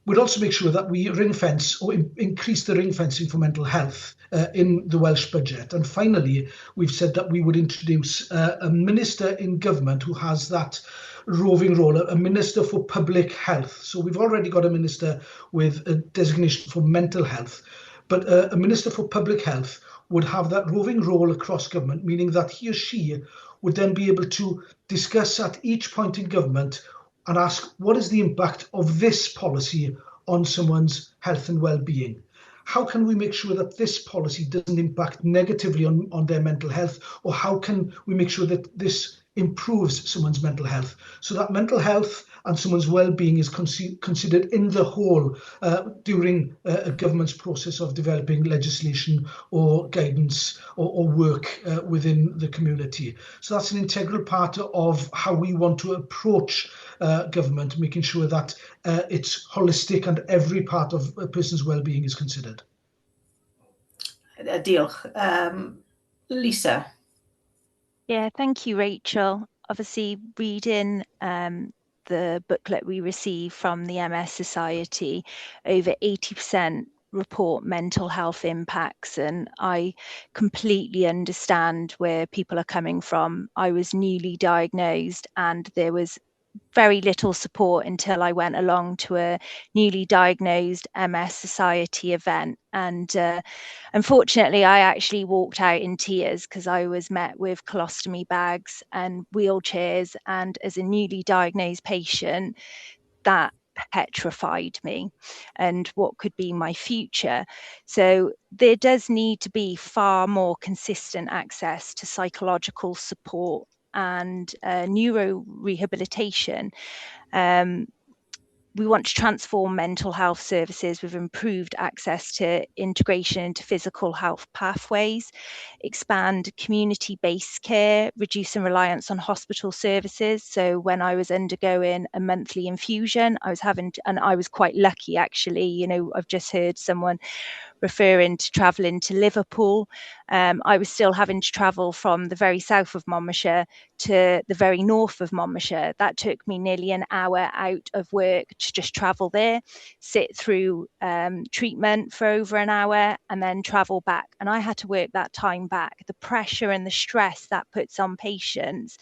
We'd also make sure that we ring fence or increase the ring fencing for mental health in the Welsh budget. And finally, we've said that we would introduce a minister in government who has that roving role, a minister for public health. So we've already got a minister with a designation for mental health, but a minister for public health would have that roving role across government, meaning that he or she would then be able to discuss at each point in government and ask, what is the impact of this policy on someone's health and well-being? How can we make sure that this policy doesn't impact negatively on their mental health? Or how can we make sure that this improves someone's mental health. So that mental health and someone's well-being is considered in the whole during a government's process of developing legislation or guidance or work within the community. So that's an integral part of how we want to approach government, making sure that it's holistic and every part of a person's well-being is considered. Diolch. Lisa. Yeah, thank you, Rachel. Obviously, reading the booklet we received from the MS Society, over 80% report mental health impacts, and I completely understand where people are coming from. I was newly diagnosed and there was very little support until I went along to a newly diagnosed MS Society event. And unfortunately, I actually walked out in tears because I was met with colostomy bags and wheelchairs. And as a newly diagnosed patient, that petrified me and what could be my future. So there does need to be far more consistent access to psychological support and neuro rehabilitation. We want to transform mental health services with improved access to integration into physical health pathways, expand community-based care, reducing reliance on hospital services. So when I was undergoing a monthly infusion, I was quite lucky actually, you know, I've just heard someone referring to travelling to Liverpool. I was still having to travel from the very south of Monmouthshire to the very north of Monmouthshire. That took me nearly an hour out of work to just travel there, sit through treatment for over an hour and then travel back. And I had to work that time back. The pressure and the stress that puts on patients,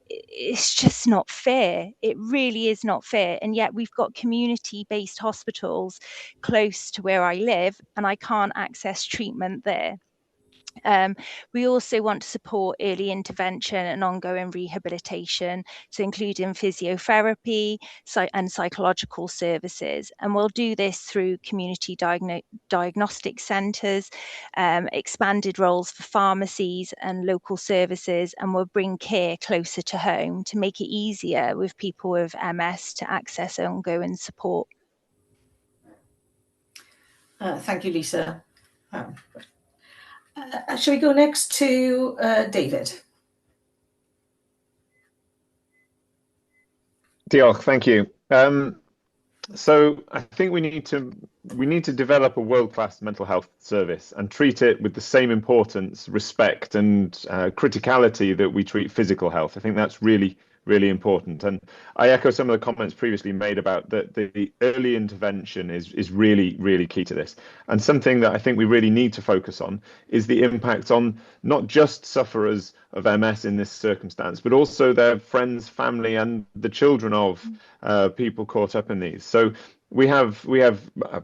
it's just not fair. It really is not fair. And yet we've got community-based hospitals close to where I live and I can't access treatment there. We also want to support early intervention and ongoing rehabilitation, so including physiotherapy and psychological services. And we'll do this through community diagnostic centres, expanded roles for pharmacies and local services, and we'll bring care closer to home to make it easier with people with MS to access ongoing support. Thank you, Lisa. Shall we go next to David? Diolch, thank you. So I think we need to develop a world-class mental health service and treat it with the same importance, respect, and criticality that we treat physical health. I think that's really important. And I echo some of the comments previously made about that the early intervention is really key to this. And something that I think we really need to focus on is the impact on not just sufferers of MS in this circumstance, but also their friends, family, and the children of people caught up in these. So we have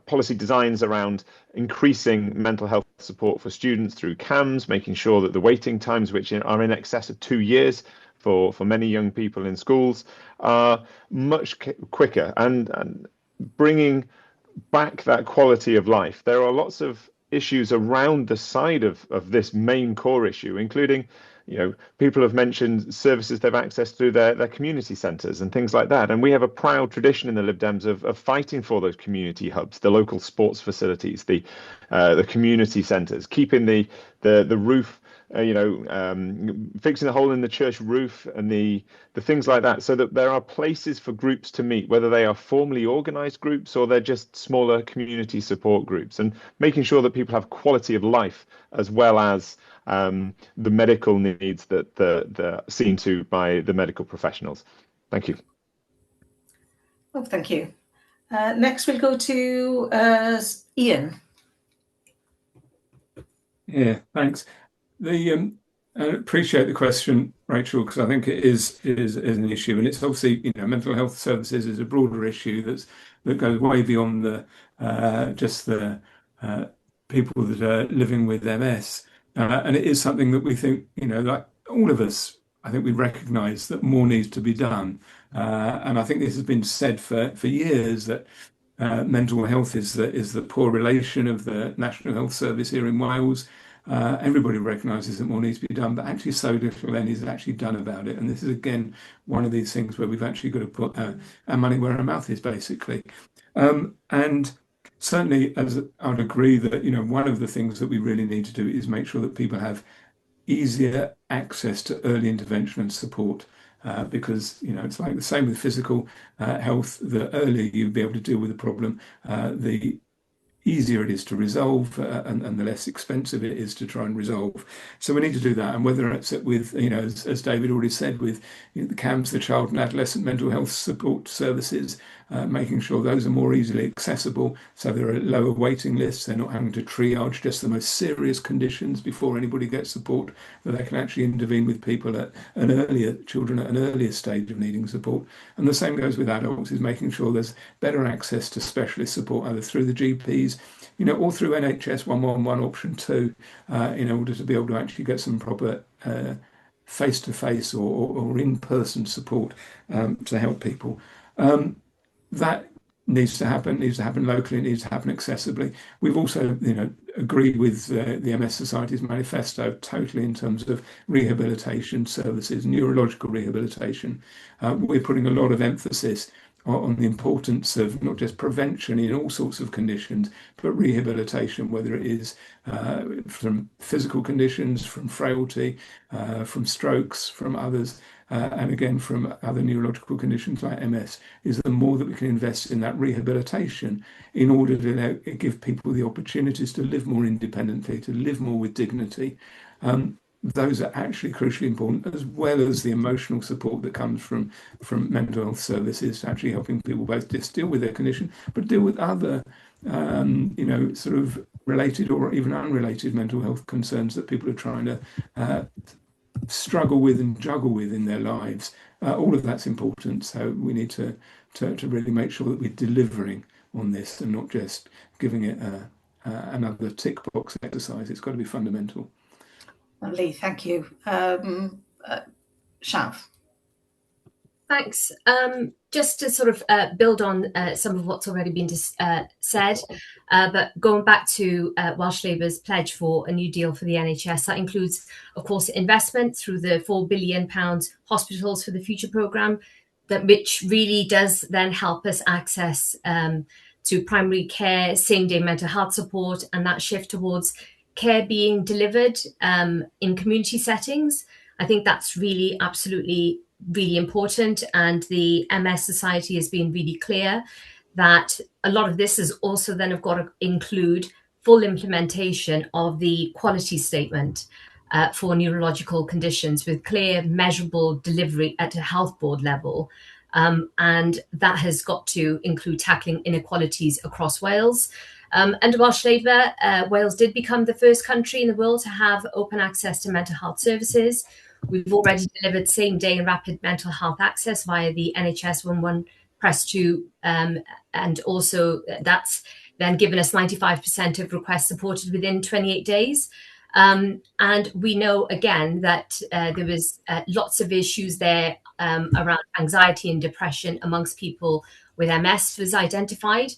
policy designs around increasing mental health support for students through CAMS, making sure that the waiting times, which are in excess of 2 years, for many young people in schools, are much quicker and bringing back that quality of life. There are lots of issues around the side of this main core issue, including, you know, people have mentioned services they've accessed through their community centres and things like that. And we have a proud tradition in the Lib Dems of fighting for those community hubs, the local sports facilities, the community centres, keeping the roof, fixing the hole in the church roof and the things like that, so that there are places for groups to meet, whether they are formally organised groups or they're just smaller community support groups, and making sure that people have quality of life as well as the medical needs that they're seen to by the medical professionals. Thank you. Oh, thank you. Next we'll go to Ian. Yeah, thanks. I appreciate the question, Rachel, because I think it is an issue, and it's obviously, you know, mental health services is a broader issue that goes way beyond just the people that are living with MS, and it is something that we think, you know, like all of us, I think we recognise that more needs to be done, and I think this has been said for years that mental health is the poor relation of the National Health Service here in Wales. Everybody recognises that more needs to be done, but actually so little then is actually done about it. And this is, again, one of these things where we've actually got to put our money where our mouth is, basically. And certainly, as I'd agree that, you know, one of the things that we really need to do is make sure that people have easier access to early intervention and support. Because, you know, it's like the same with physical health. The earlier you'll be able to deal with the problem, the easier it is to resolve, and the less expensive it is to try and resolve. So we need to do that. And whether it's with, you know, as David already said, with, you know, the CAMS, the Child and Adolescent Mental Health Support Services, making sure those are more easily accessible, so there are lower waiting lists. They're not having to triage just the most serious conditions before anybody gets support, that they can actually intervene with people at children at an earlier stage of needing support. And the same goes with adults, is making sure there's better access to specialist support, either through the GPs, you know, or through NHS 111 option 2, in order to be able to actually get some proper face-to-face or in-person support to help people. That needs to happen locally, it needs to happen accessibly. We've also, you know, agreed with the MS Society's manifesto totally in terms of rehabilitation services, neurological rehabilitation. We're putting a lot of emphasis on the importance of not just prevention in all sorts of conditions, but rehabilitation, whether it is from physical conditions, from frailty, from strokes, from others, and again from other neurological conditions like MS, is the more that we can invest in that rehabilitation in order to give people the opportunities to live more independently, to live more with dignity. Those are actually crucially important, as well as the emotional support that comes from mental health services, actually helping people both just deal with their condition, but deal with other, you know, sort of related or even unrelated mental health concerns that people are trying to struggle with and juggle with in their lives. All of that's important. So we need to really make sure that we're delivering on this and not just giving it another tick box exercise. It's got to be fundamental. Lovely, thank you. Shav. Thanks. Just to sort of build on some of what's already been said, but going back to Welsh Labour's pledge for a new deal for the NHS, that includes, of course, investment through the £4 billion Hospitals for the Future programme, which really does then help us access to primary care, same-day mental health support, and that shift towards care being delivered in community settings. I think that's really absolutely really important, and the MS Society has been really clear that a lot of this is also then have got to include full implementation of the quality statement for neurological conditions with clear measurable delivery at a health board level, and that has got to include tackling inequalities across Wales. Under Welsh Labour, Wales did become the first country in the world to have open access to mental health services. We've already delivered same-day and rapid mental health access via the NHS 111 Press 2, and also that's then given us 95% of requests supported within 28 days. And we know, again, that there was lots of issues there around anxiety and depression amongst people with MS was identified.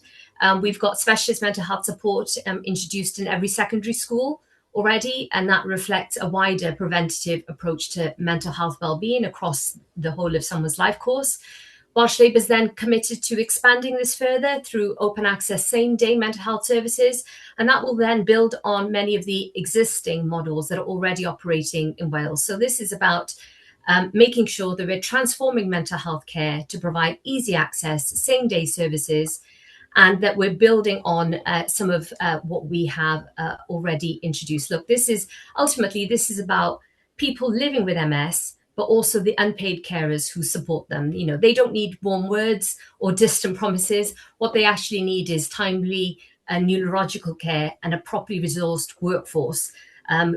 We've got specialist mental health support introduced in every secondary school already, and that reflects a wider preventative approach to mental health wellbeing across the whole of someone's life course. Welsh Labour is then committed to expanding this further through open access same-day mental health services, and that will then build on many of the existing models that are already operating in Wales. So this is about making sure that we're transforming mental health care to provide easy access, same-day services, and that we're building on some of what we have already introduced. Look, this is about people living with MS, but also the unpaid carers who support them. You know, they don't need warm words or distant promises. What they actually need is timely neurological care and a properly resourced workforce,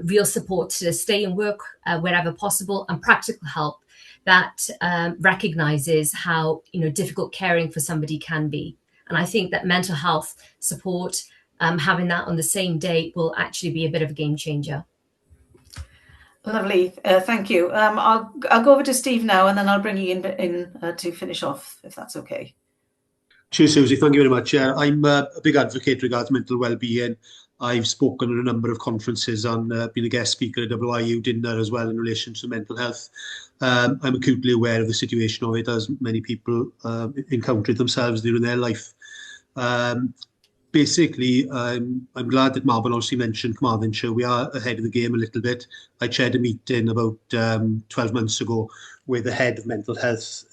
real support to stay and work wherever possible, and practical help that recognises how, you know, difficult caring for somebody can be. And I think that mental health support, having that on the same day, will actually be a bit of a game changer. Lovely, thank you. I'll go over to Steve now, and then I'll bring you in to finish off, if that's okay. Cheers, Susie. Thank you very much. I'm a big advocate regards mental well-being. I've spoken at a number of conferences and been a guest speaker at WIU dinner as well in relation to mental health. I'm acutely aware of the situation of it, as many people encounter it themselves during their life. Basically, I'm glad that Mabon also mentioned Carmarthenshire. We are ahead of the game a little bit. I chaired a meeting about 12 months ago with the head of mental health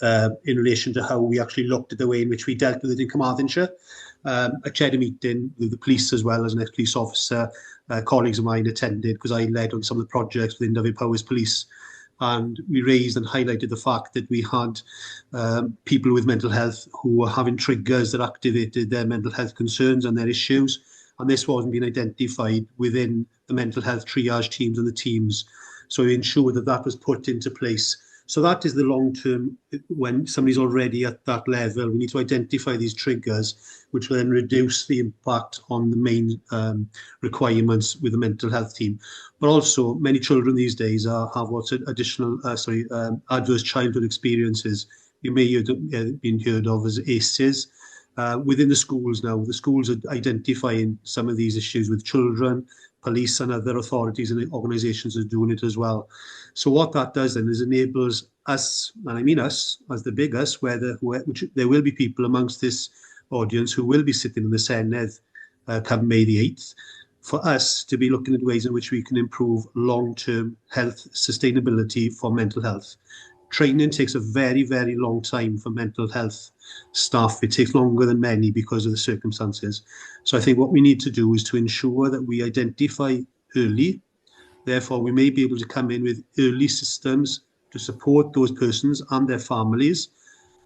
in relation to how we actually looked at the way in which we dealt with it in Carmarthenshire. I chaired a meeting with the police as well as an ex-police officer. Colleagues of mine attended because I led on some of the projects within Dyfed-Powys Police. And we raised and highlighted the fact that we had people with mental health who were having triggers that activated their mental health concerns and their issues. And this wasn't being identified within the mental health triage teams and the teams. So we ensured that that was put into place. So that is the long term, when somebody's already at that level, we need to identify these triggers, which will then reduce the impact on the main requirements with the mental health team. But also, many children these days have what's additional, adverse childhood experiences. You may have been heard of as ACEs. Within the schools now, the schools are identifying some of these issues with children. Police and other authorities and organisations are doing it as well. So what that does then is enables us, and I mean us, as the big us, which there will be people amongst this audience who will be sitting in the Senedd come May the 8th, for us to be looking at ways in which we can improve long-term health sustainability for mental health. Training takes a very, very long time for mental health staff. It takes longer than many because of the circumstances. So I think what we need to do is to ensure that we identify early. Therefore, we may be able to come in with early systems to support those persons and their families.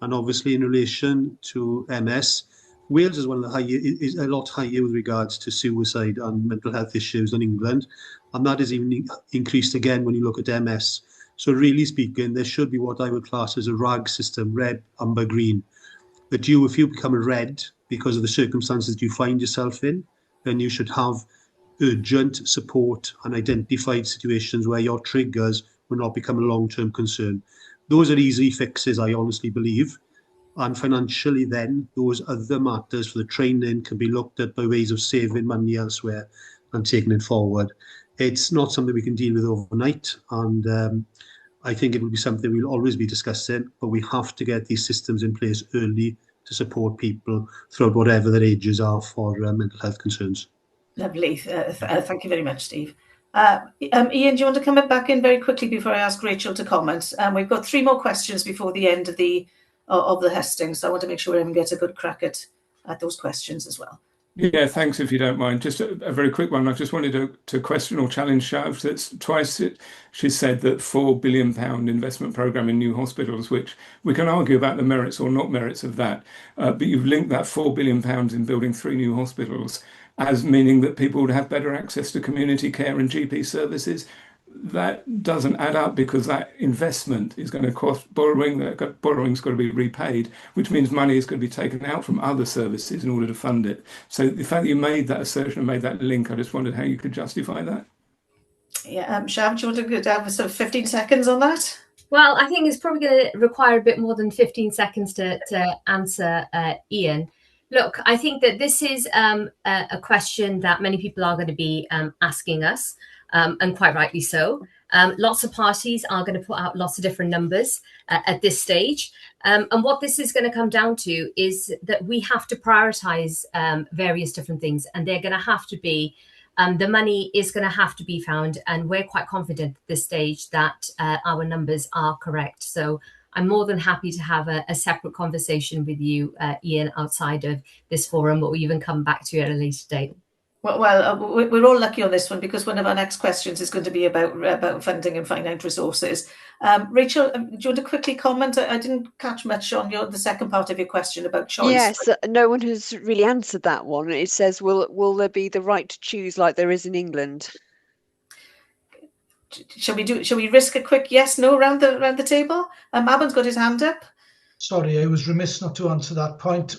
And obviously, in relation to MS, Wales is is a lot higher with regards to suicide and mental health issues than England. And that is even increased again when you look at MS. So really speaking, there should be what I would class as a RAG system, red, amber, green. That if you become a red because of the circumstances you find yourself in, then you should have urgent support and identified situations where your triggers will not become a long-term concern. Those are easy fixes, I honestly believe. And financially then, those other matters for the training can be looked at by ways of saving money elsewhere and taking it forward. It's not something we can deal with overnight, and I think it will be something we'll always be discussing, but we have to get these systems in place early to support people throughout whatever their ages are for mental health concerns. Lovely. Thank you very much, Steve. Ian, do you want to come back in very quickly before I ask Rachel to comment? We've got 3 more questions before the end of the hosting, so I want to make sure everyone gets a good crack at those questions as well. Yeah, thanks, if you don't mind. Just a very quick one. I just wanted to question or challenge Shav. That's twice she said that £4 billion investment programme in new hospitals, which we can argue about the merits or not merits of that. But you've linked that £4 billion in building 3 new hospitals as meaning that people would have better access to community care and GP services. That doesn't add up, because that investment is going to cost borrowing. That borrowing's got to be repaid, which means money is going to be taken out from other services in order to fund it. So the fact that you made that assertion and made that link, I just wondered how you could justify that. Yeah, Shav, do you want to have sort of 15 seconds on that? Well, I think it's probably going to require a bit more than 15 seconds to answer Ian. Look, I think that this is a question that many people are going to be asking us. And quite rightly so. Lots of parties are going to put out lots of different numbers at this stage. And what this is going to come down to is that we have to prioritise various different things, and they're going to have to be, the money is going to have to be found. And we're quite confident at this stage that our numbers are correct. So I'm more than happy to have a separate conversation with you, Ian, outside of this forum, or even come back to you at a later date. Well, we're all lucky on this one, because one of our next questions is going to be about funding and finite resources. Rachel, do you want to quickly comment? I didn't catch much on the second part of your question about choice. Yes, no one has really answered that one. It says, will there be the right to choose like there is in England? Shall we risk a quick yes, no around the table? Mabon's got his hand up. Sorry, I was remiss not to answer that point.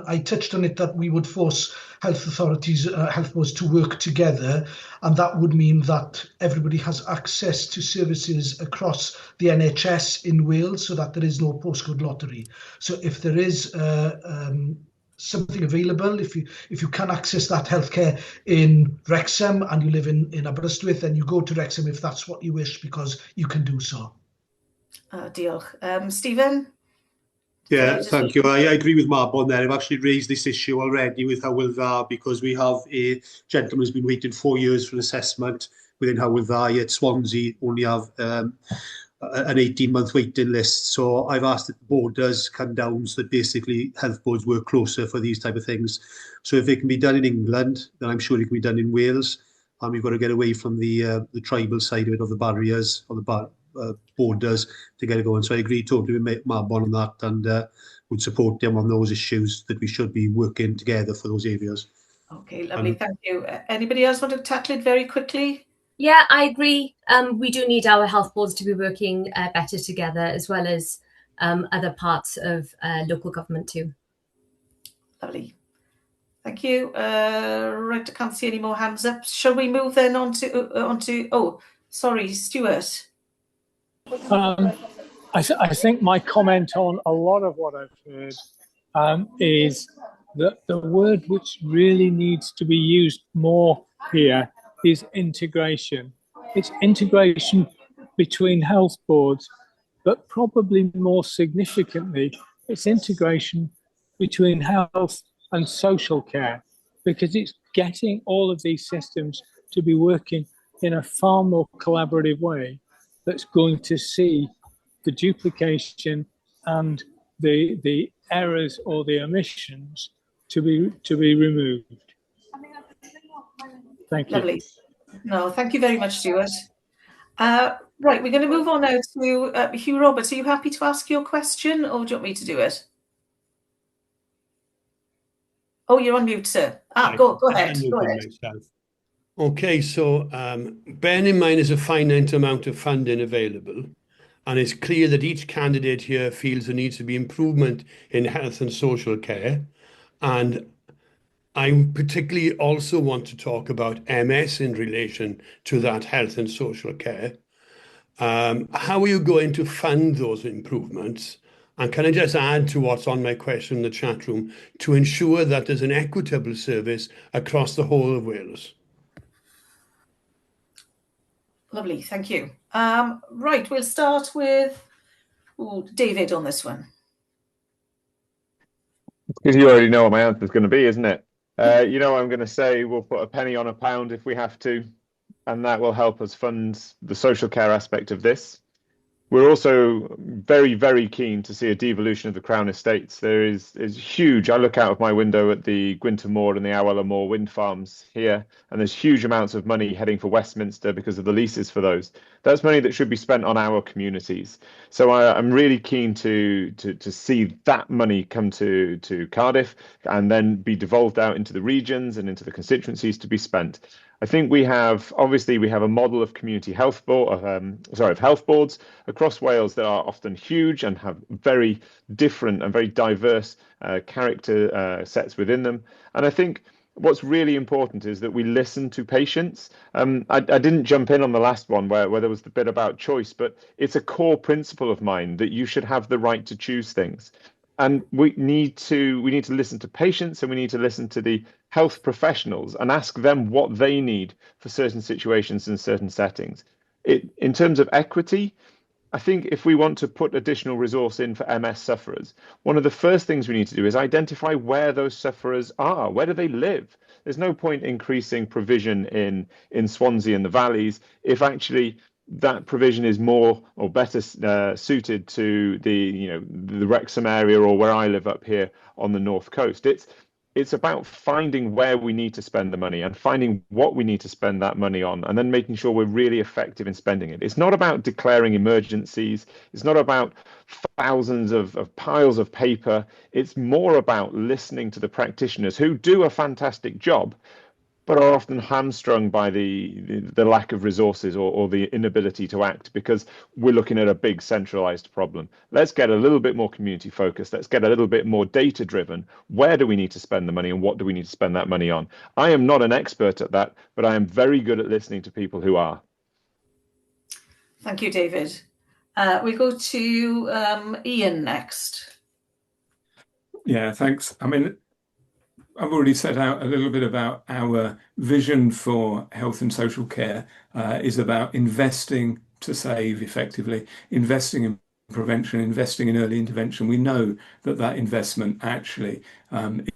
I touched on it that we would force health authorities, health boards to work together, and that would mean that everybody has access to services across the NHS in Wales, so that there is no postcode lottery. So if there is something available. If you can access that healthcare in Wrexham and you live in Aberystwyth, then you go to Wrexham if that's what you wish, because you can do so. Diolch. Stephen? Yeah, thank you. I agree with Mabon there. I've actually raised this issue already with Hywel Dda, because we have a gentleman who's been waiting 4 years for an assessment within Hywel Dda, yet Swansea only have an 18-month waiting list. So I've asked that the board does come down so that basically health boards work closer for these type of things. So if it can be done in England, then I'm sure it can be done in Wales. And we've got to get away from the tribal side of it, of the barriers, or the borders, to get it going. So I agree totally with Mabon on that, and would support them on those issues, that we should be working together for those areas. Okay, lovely, thank you. Anybody else want to tackle it very quickly? Yeah, I agree. We do need our health boards to be working better together, as well as other parts of local government too. Lovely. Thank you. Right, I can't see any more hands up. Shall we move then on to oh, sorry, Stuart. I think my comment on a lot of what I've heard is that the word which really needs to be used more here is integration. It's integration between health boards, but probably more significantly, it's integration between health and social care, because it's getting all of these systems to be working in a far more collaborative way that's going to see the duplication and the errors or the omissions to be removed. Thank you. Lovely. No, thank you very much, Stuart. Right, we're going to move on now to Hugh Roberts. Are you happy to ask your question, or do you want me to do it? Oh, you're on mute, sir. Go ahead. Go ahead. Okay, so bearing in mind there's a finite amount of funding available, and it's clear that each candidate here feels there needs to be improvement in health and social care. And I particularly also want to talk about MS in relation to that health and social care. How are you going to fund those improvements? And can I just add to what's on my question in the chat room, to ensure that there's an equitable service across the whole of Wales? Lovely, thank you. Right, we'll start with David on this one. Because you already know what my answer is going to be, isn't it? You know, I'm going to say we'll put a penny on a pound if we have to, and that will help us fund the social care aspect of this. We're also very, very keen to see a devolution of the Crown Estates. There is huge. I look out of my window at the Gwynfor Moor and the Awala Moor wind farms here, and there's huge amounts of money heading for Westminster because of the leases for those. That's money that should be spent on our communities. So I'm really keen to see that money come to Cardiff and then be devolved out into the regions and into the constituencies to be spent. I think we have a model of community health health boards across Wales that are often huge and have very different and very diverse character sets within them. And I think what's really important is that we listen to patients. I didn't jump in on the last one where there was the bit about choice, but it's a core principle of mine that you should have the right to choose things. And we need to listen to patients, and we need to listen to the health professionals and ask them what they need for certain situations and certain settings. In terms of equity, I think if we want to put additional resource in for MS sufferers, one of the first things we need to do is identify where those sufferers are. Where do they live? There's no point increasing provision in Swansea and the valleys if actually that provision is more or better suited to the Wrexham area or where I live up here on the north coast. It's about finding where we need to spend the money and finding what we need to spend that money on, and then making sure we're really effective in spending it. It's not about declaring emergencies. It's not about thousands of piles of paper. It's more about listening to the practitioners who do a fantastic job, but are often hamstrung by the lack of resources or the inability to act because we're looking at a big centralized problem. Let's get a little bit more community focused. Let's get a little bit more data driven. Where do we need to spend the money and what do we need to spend that money on? I am not an expert at that, but I am very good at listening to people who are. Thank you, David. We go to Ian next. Yeah, thanks. I mean, I've already set out a little bit about our vision for health and social care is about investing to save effectively, investing in prevention, investing in early intervention. We know that that investment actually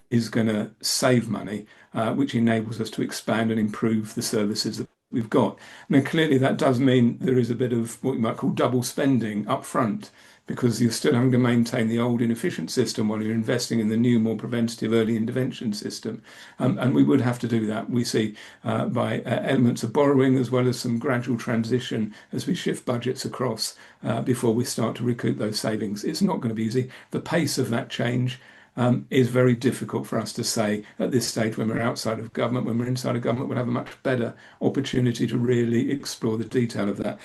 is going to save money, which enables us to expand and improve the services that we've got. Now, clearly that does mean there is a bit of what you might call double spending up front, because you're still having to maintain the old inefficient system while you're investing in the new, more preventative early intervention system. And we would have to do that, we see, by elements of borrowing as well as some gradual transition as we shift budgets across before we start to recoup those savings. It's not going to be easy. The pace of that change is very difficult for us to say at this stage. When we're outside of government, when we're inside of government, we'll have a much better opportunity to really explore the detail of that.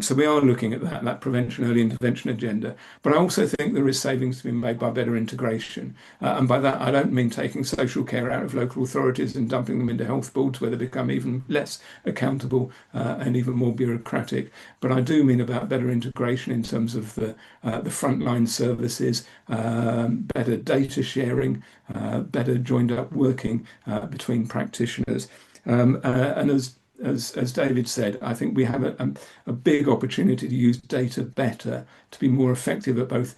So we are looking at that prevention, early intervention agenda. But I also think there is savings to be made by better integration. And by that, I don't mean taking social care out of local authorities and dumping them into health boards where they become even less accountable and even more bureaucratic. But I do mean about better integration in terms of the frontline services, better data sharing, better joined up working between practitioners. And as David said, I think we have a big opportunity to use data better, to be more effective at both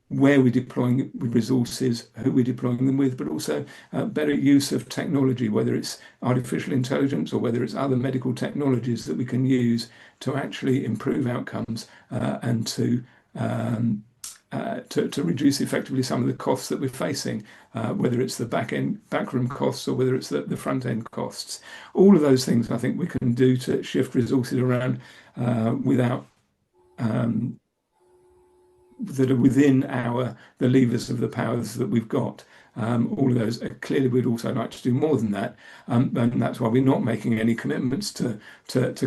where we're deploying with resources, who we're deploying them with, but also better use of technology, whether it's artificial intelligence or whether it's other medical technologies that we can use to actually improve outcomes and to reduce effectively some of the costs that we're facing, whether it's the backroom costs or whether it's the front end costs. All of those things I think we can do to shift resources around without that are within the levers of the powers that we've got. All of those clearly we'd also like to do more than that, and that's why we're not making any commitments to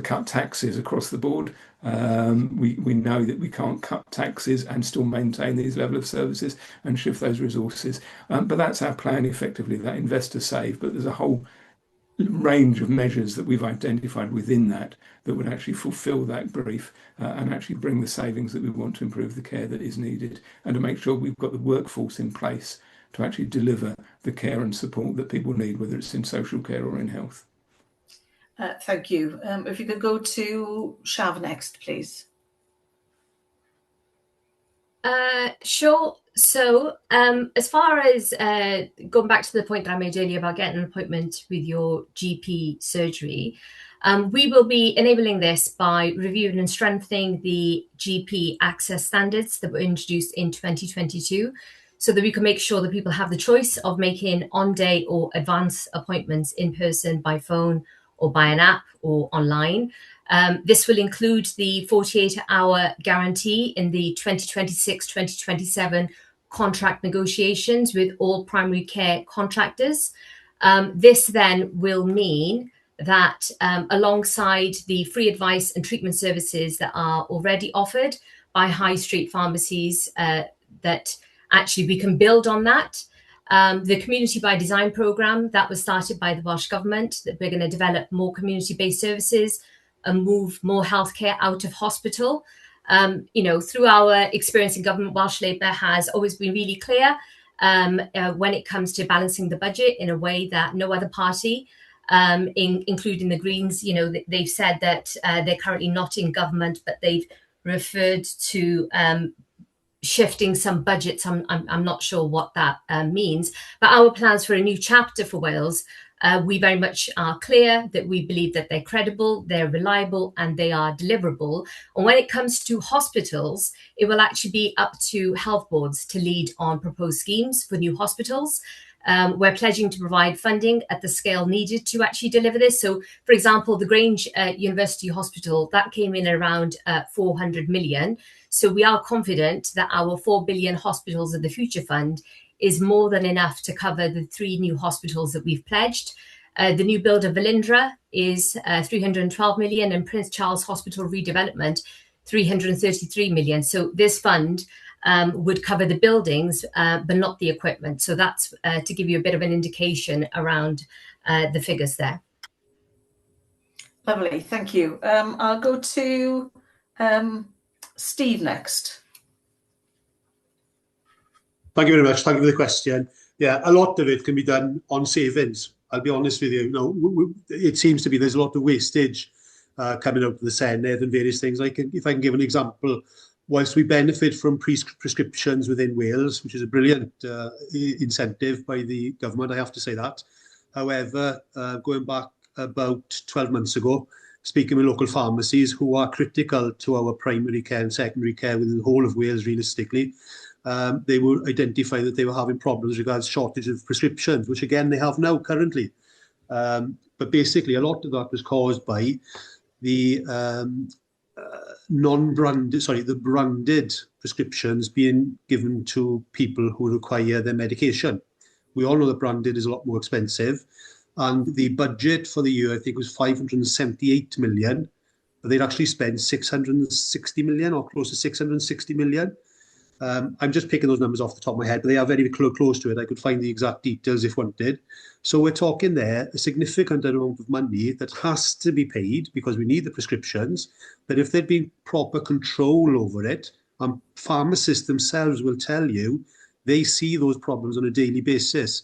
cut taxes across the board. We know that we can't cut taxes and still maintain these level of services and shift those resources. But that's our plan effectively, that invest to save. But there's a whole range of measures that we've identified within that would actually fulfill that brief and actually bring the savings that we want to improve the care that is needed, and to make sure we've got the workforce in place to actually deliver the care and support that people need, whether it's in social care or in health. Thank you. If you could go to Shav next, please. Sure. So as far as going back to the point that I made earlier about getting an appointment with your GP surgery, we will be enabling this by reviewing and strengthening the GP access standards that were introduced in 2022, so that we can make sure that people have the choice of making on-day or advance appointments in person, by phone, or by an app or online. This will include the 48-hour guarantee in the 2026-2027 contract negotiations with all primary care contractors. This then will mean that alongside the free advice and treatment services that are already offered by high street pharmacies, that actually we can build on that. The Community by Design programme that was started by the Welsh Government, that we're going to develop more community-based services and move more healthcare out of hospital. Through our experience in government, Welsh Labour has always been really clear when it comes to balancing the budget in a way that no other party, including the Greens, they've said that they're currently not in government, but they've referred to shifting some budgets. I'm not sure what that means, but our plans for a new chapter for Wales, we very much are clear that we believe that they're credible, they're reliable, and they are deliverable. And when it comes to hospitals, it will actually be up to health boards to lead on proposed schemes for new hospitals. We're pledging to provide funding at the scale needed to actually deliver this. So, for example, the Grange University Hospital, that came in around 400 million. So we are confident that our 4 billion Hospitals of the Future Fund is more than enough to cover the 3 new hospitals that we've pledged. The new build of Velindre is 312 million, and Prince Charles Hospital redevelopment, 333 million. So this fund would cover the buildings, but not the equipment. So that's to give you a bit of an indication around the figures there. Lovely, thank you. I'll go to Steve next. Thank you very much. Thank you for the question. Yeah, a lot of it can be done on savings. I'll be honest with you. It seems to be there's a lot of wastage coming out of the Senedd and various things. If I can give an example, whilst we benefit from prescriptions within Wales, which is a brilliant incentive by the government, I have to say that. However, going back about 12 months ago, speaking with local pharmacies who are critical to our primary care and secondary care within the whole of Wales realistically, they will identify that they were having problems regards shortage of prescriptions, which again they have now currently. But basically a lot of that was caused by the the branded prescriptions being given to people who require their medication. We all know that branded is a lot more expensive, and the budget for the year I think was 578 million, but they'd actually spent 660 million or close to 660 million. I'm just picking those numbers off the top of my head, but they are very close to it. I could find the exact details if wanted. So we're talking there a significant amount of money that has to be paid because we need the prescriptions. But if there'd been proper control over it, pharmacists themselves will tell you they see those problems on a daily basis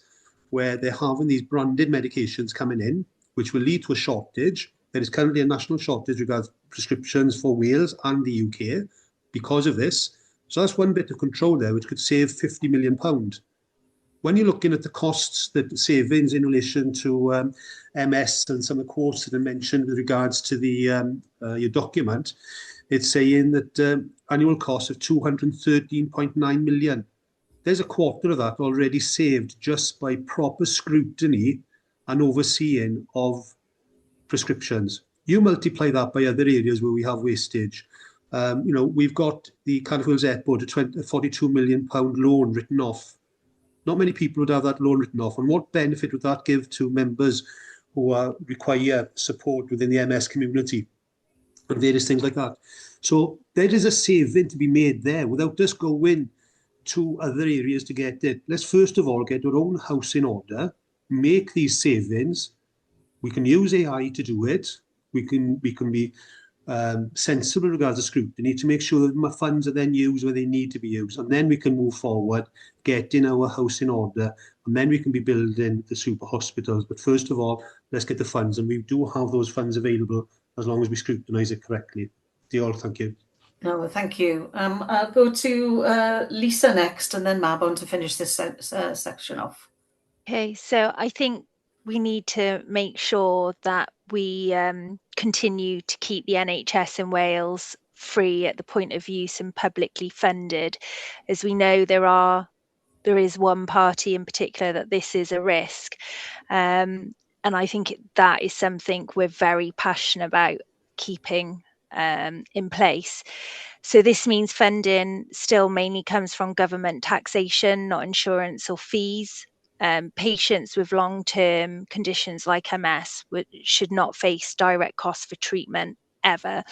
where they're having these branded medications coming in, which will lead to a shortage. There is currently a national shortage regarding prescriptions for Wales and the UK because of this. So that's one bit of control there, which could save £50 million. When you're looking at the costs, the savings in relation to MS and some of the quotes that I mentioned with regards to the your document, it's saying that annual cost of 213.9 million. There's a quarter of that already saved just by proper scrutiny and overseeing of prescriptions. You multiply that by other areas where we have wastage. We've got the Cardiff Airport, a £42 million loan written off. Not many people would have that loan written off. And what benefit would that give to members who require support within the MS community and various things like that? So there is a saving to be made there without us going to other areas to get it. Let's first of all get our own house in order, make these savings. We can use AI to do it. We can be sensible regards to scrutiny to make sure that my funds are then used where they need to be used, and then we can move forward, getting our house in order, and then we can be building the super hospitals. But first of all, let's get the funds, and we do have those funds available as long as we scrutinise it correctly. Diolch, thank you. No, thank you. I'll go to Lisa next, and then Mabon to finish this section off. Okay, so I think we need to make sure that we continue to keep the NHS in Wales free at the point of use and publicly funded. As we know, there is one party in particular that this is a risk. And I think that is something we're very passionate about keeping in place. So this means funding still mainly comes from government taxation, not insurance or fees. Patients with long-term conditions like MS should not face direct costs for treatment ever.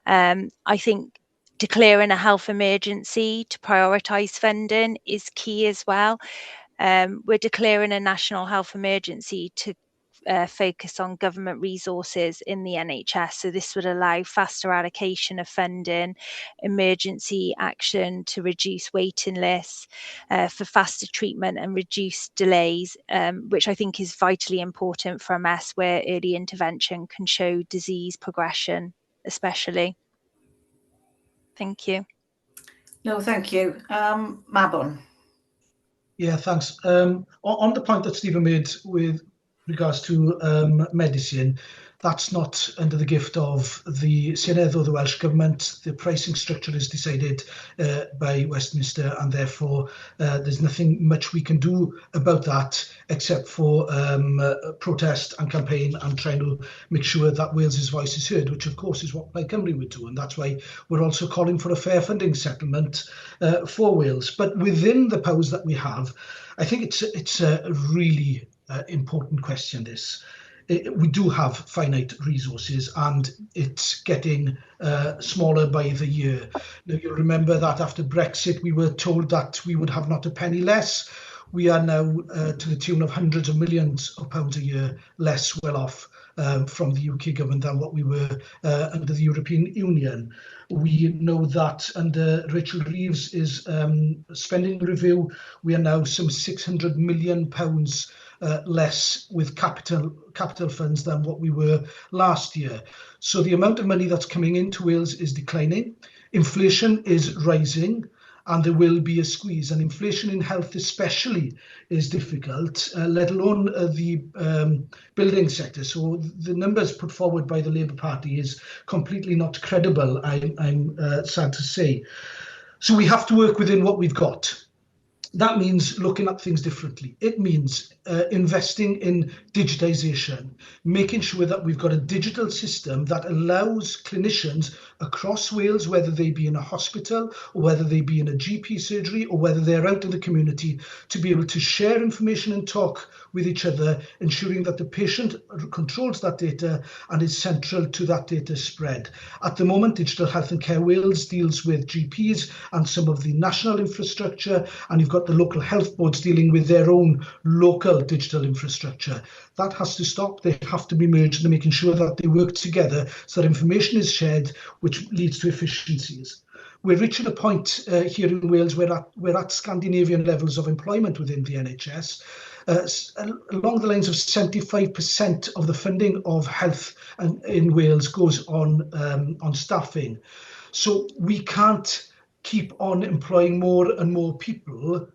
I think declaring a health emergency to prioritise funding is key as well. We're declaring a national health emergency to focus on government resources in the NHS. So this would allow faster allocation of funding, emergency action to reduce waiting lists, for faster treatment and reduce delays, which I think is vitally important for MS, where early intervention can show disease progression, especially. Thank you. No, thank you. Mabon. Yeah, thanks. On the point that Stephen made with regards to medicine, that's not under the gift of the Senedd or the Welsh Government. The pricing structure is decided by Westminster, and therefore there's nothing much we can do about that except for protest and campaign and trying to make sure that Wales's voice is heard, which of course is what Plaid Cymru would do, and that's why we're also calling for a fair funding settlement for Wales. But within the powers that we have, I think it's a really important question, this. We do have finite resources, and it's getting smaller by the year. Now, you'll remember that after Brexit, we were told that we would have not a penny less. we are now to the tune of hundreds of millions of pounds a year less well off from the UK government than what we were under the European Union. We know that under Rachel Reeves' spending review, we are now some £600 million less with capital funds than what we were last year. So the amount of money that's coming into Wales is declining. Inflation is rising, and there will be a squeeze. And inflation in health especially is difficult, let alone the building sector. So the numbers put forward by the Labour Party is completely not credible, I'm sad to say. So we have to work within what we've got. That means looking at things differently. It means investing in digitization, making sure that we've got a digital system that allows clinicians across Wales, whether they be in a hospital or whether they be in a GP surgery or whether they're out in the community, to be able to share information and talk with each other, ensuring that the patient controls that data and is central to that data spread. At the moment, Digital Health and Care Wales deals with GPs and some of the national infrastructure, and you've got the local health boards dealing with their own local digital infrastructure. That has to stop. They have to be merged and making sure that they work together so that information is shared, which leads to efficiencies. We're reaching a point here in Wales where we're at Scandinavian levels of employment within the NHS. Along the lines of 75% of the funding of health in Wales goes on staffing. So we can't keep on employing more and more people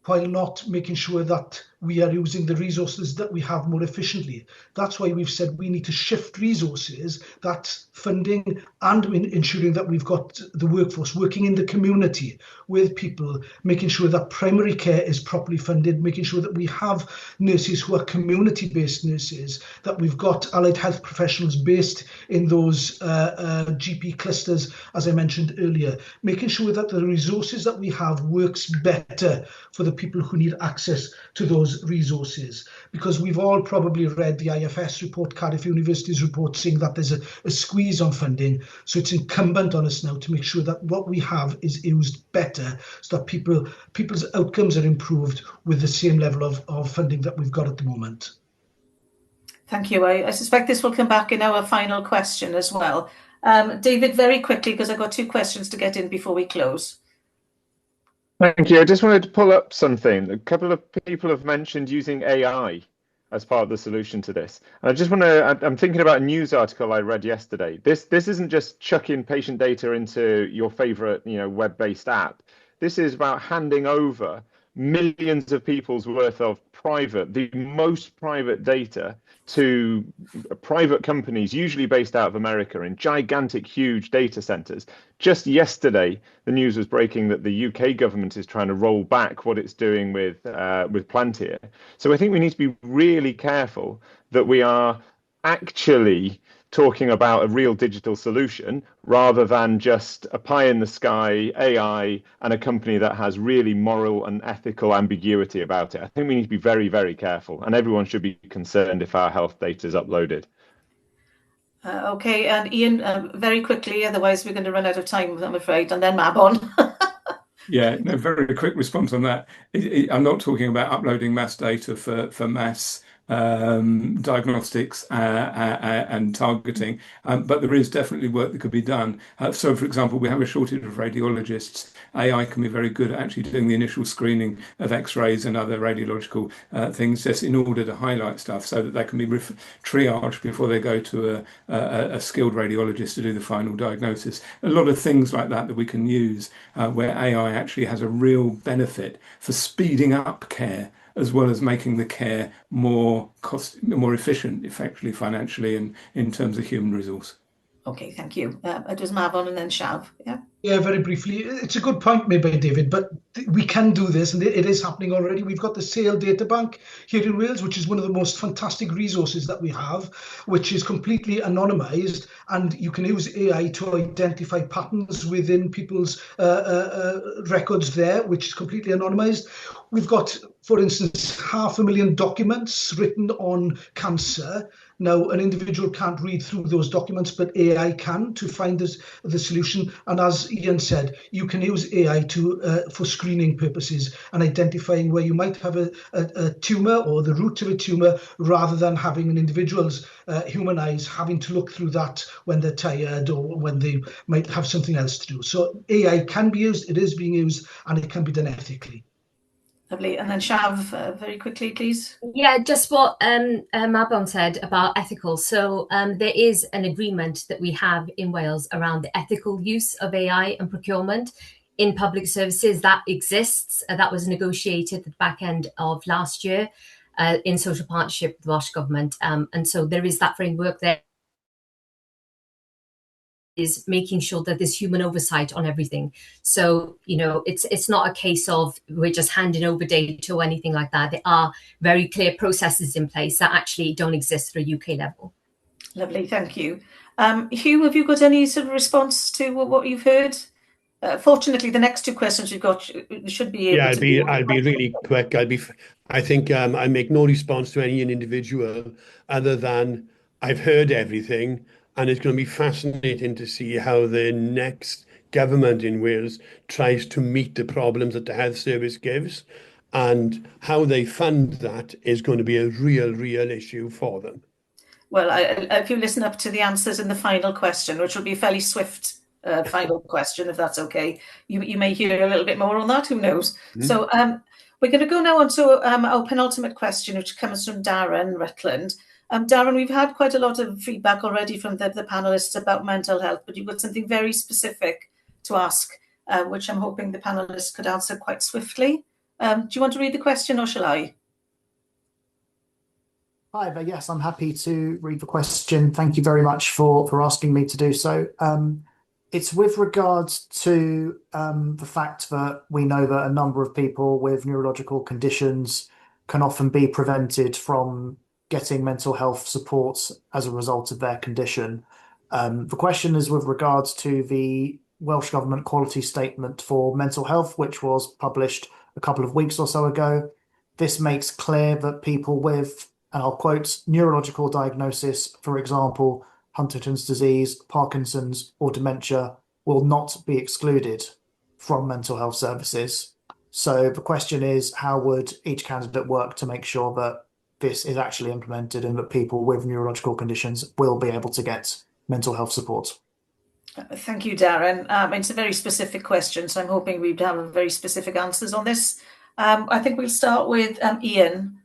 while not making sure that we are using the resources that we have more efficiently. That's why we've said we need to shift resources, that funding, and ensuring that we've got the workforce working in the community with people, making sure that primary care is properly funded, making sure that we have nurses who are community-based nurses, that we've got allied health professionals based in those GP clusters, as I mentioned earlier, making sure that the resources that we have works better for the people who need access to those resources, because we've all probably read the IFS report, Cardiff University's report, saying that there's a squeeze on funding. So it's incumbent on us now to make sure that what we have is used better, so that people's outcomes are improved with the same level of funding that we've got at the moment. Thank you. I suspect this will come back in our final question as well. David, very quickly, because I've got 2 questions to get in before we close. Thank you. I just wanted to pull up something. A couple of people have mentioned using AI as part of the solution to this. And I just want to, I'm thinking about a news article I read yesterday. This isn't just chucking patient data into your favorite, web-based app. This is about handing over millions of people's worth of the most private data to private companies, usually based out of America, in gigantic, huge data centers. Just yesterday, the news was breaking that the UK government is trying to roll back what it's doing with Plantier. So I think we need to be really careful that we are actually talking about a real digital solution rather than just a pie in the sky AI and a company that has really moral and ethical ambiguity about it. I think we need to be very, very careful, and everyone should be concerned if our health data is uploaded. Okay, and Ian, very quickly, otherwise we're going to run out of time, I'm afraid, and then Mabon. Yeah, no, very quick response on that. I'm not talking about uploading mass data for mass diagnostics and targeting, but there is definitely work that could be done. So, for example, we have a shortage of radiologists. AI can be very good at actually doing the initial screening of X-rays and other radiological things, just in order to highlight stuff so that they can be triaged before they go to a skilled radiologist to do the final diagnosis. A lot of things like that we can use where AI actually has a real benefit for speeding up care, as well as making the care more efficient, effectively, financially, and in terms of human resource. Okay, thank you. It was Mabon and then Shav. Yeah, very briefly. It's a good point made by David, but we can do this, and it is happening already. We've got the SAIL data bank here in Wales, which is one of the most fantastic resources that we have, which is completely anonymised, and you can use AI to identify patterns within people's records there, which is completely anonymised. We've got, for instance, 500,000 documents written on cancer, Now, an individual can't read through those documents, but AI can to find the solution. And as Ian said, you can use AI for screening purposes and identifying where you might have a tumour or the root of a tumour, rather than having an individual's human eyes having to look through that when they're tired or when they might have something else to do. So AI can be used, it is being used, and it can be done ethically. Lovely. And then Shav, very quickly, please. Yeah, just what Mabon said about ethical. So there is an agreement that we have in Wales around the ethical use of AI and procurement in public services. That exists. That was negotiated at the back end of last year in social partnership with the Welsh Government. And so there is that framework there. Is making sure that there's human oversight on everything. So, you know, it's not a case of we're just handing over data or anything like that. There are very clear processes in place that actually don't exist at a UK level. Lovely, thank you. Hugh, have you got any sort of response to what you've heard? Fortunately, the next two questions you've got should be able to be. I'll be really quick. I think I make no response to any individual other than I've heard everything. And it's going to be fascinating to see how the next government in Wales tries to meet the problems that the health service gives, and how they fund that is going to be a real issue for them. Well, if you listen up to the answers in the final question, which will be a fairly swift final question, if that's okay, you may hear a little bit more on that, who knows. So we're going to go now on to our penultimate question, which comes from Darren Rutland. Darren, we've had quite a lot of feedback already from the panelists about mental health, but you've got something very specific to ask, which I'm hoping the panelists could answer quite swiftly. Do you want to read the question, or shall I? Hi, but yes, I'm happy to read the question. Thank you very much for asking me to do so. It's with regards to the fact that we know that a number of people with neurological conditions can often be prevented from getting mental health support as a result of their condition. The question is with regards to the Welsh Government Quality Statement for Mental Health, which was published a couple of weeks or so ago. This makes clear that people with, and I'll quote, neurological diagnosis, for example, Huntington's disease, Parkinson's, or dementia, will not be excluded from mental health services. So the question is, how would each candidate work to make sure that this is actually implemented and that people with neurological conditions will be able to get mental health support? Thank you, Darren. It's a very specific question, so I'm hoping we'd have very specific answers on this. I think we'll start with Ian.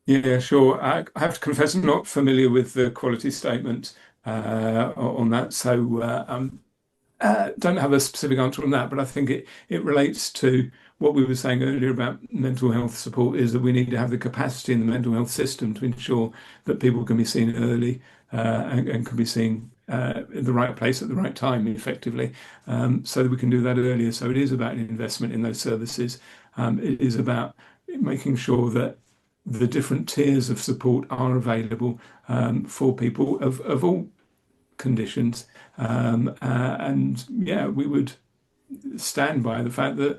Yeah, sure. I have to confess I'm not familiar with the quality statement on that, so don't have a specific answer on that, but I think it relates to what we were saying earlier about mental health support, is that we need to have the capacity in the mental health system to ensure that people can be seen early and can be seen in the right place at the right time, effectively, so that we can do that earlier. So it is about investment in those services. It is about making sure that the different tiers of support are available for people of all conditions. And yeah, we would stand by the fact that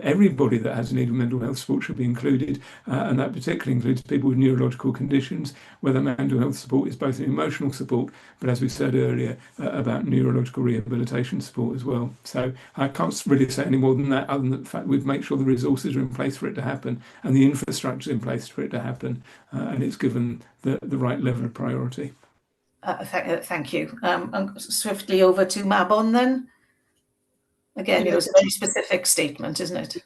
everybody that has a need of mental health support should be included, and that particularly includes people with neurological conditions, where the mental health support is both emotional support, but as we said earlier, about neurological rehabilitation support as well. So I can't really say any more than that, other than the fact we'd make sure the resources are in place for it to happen and the infrastructure in place for it to happen, and it's given the right level of priority. Thank you. And swiftly over to Mabon then. Again, it was a very specific statement, isn't it?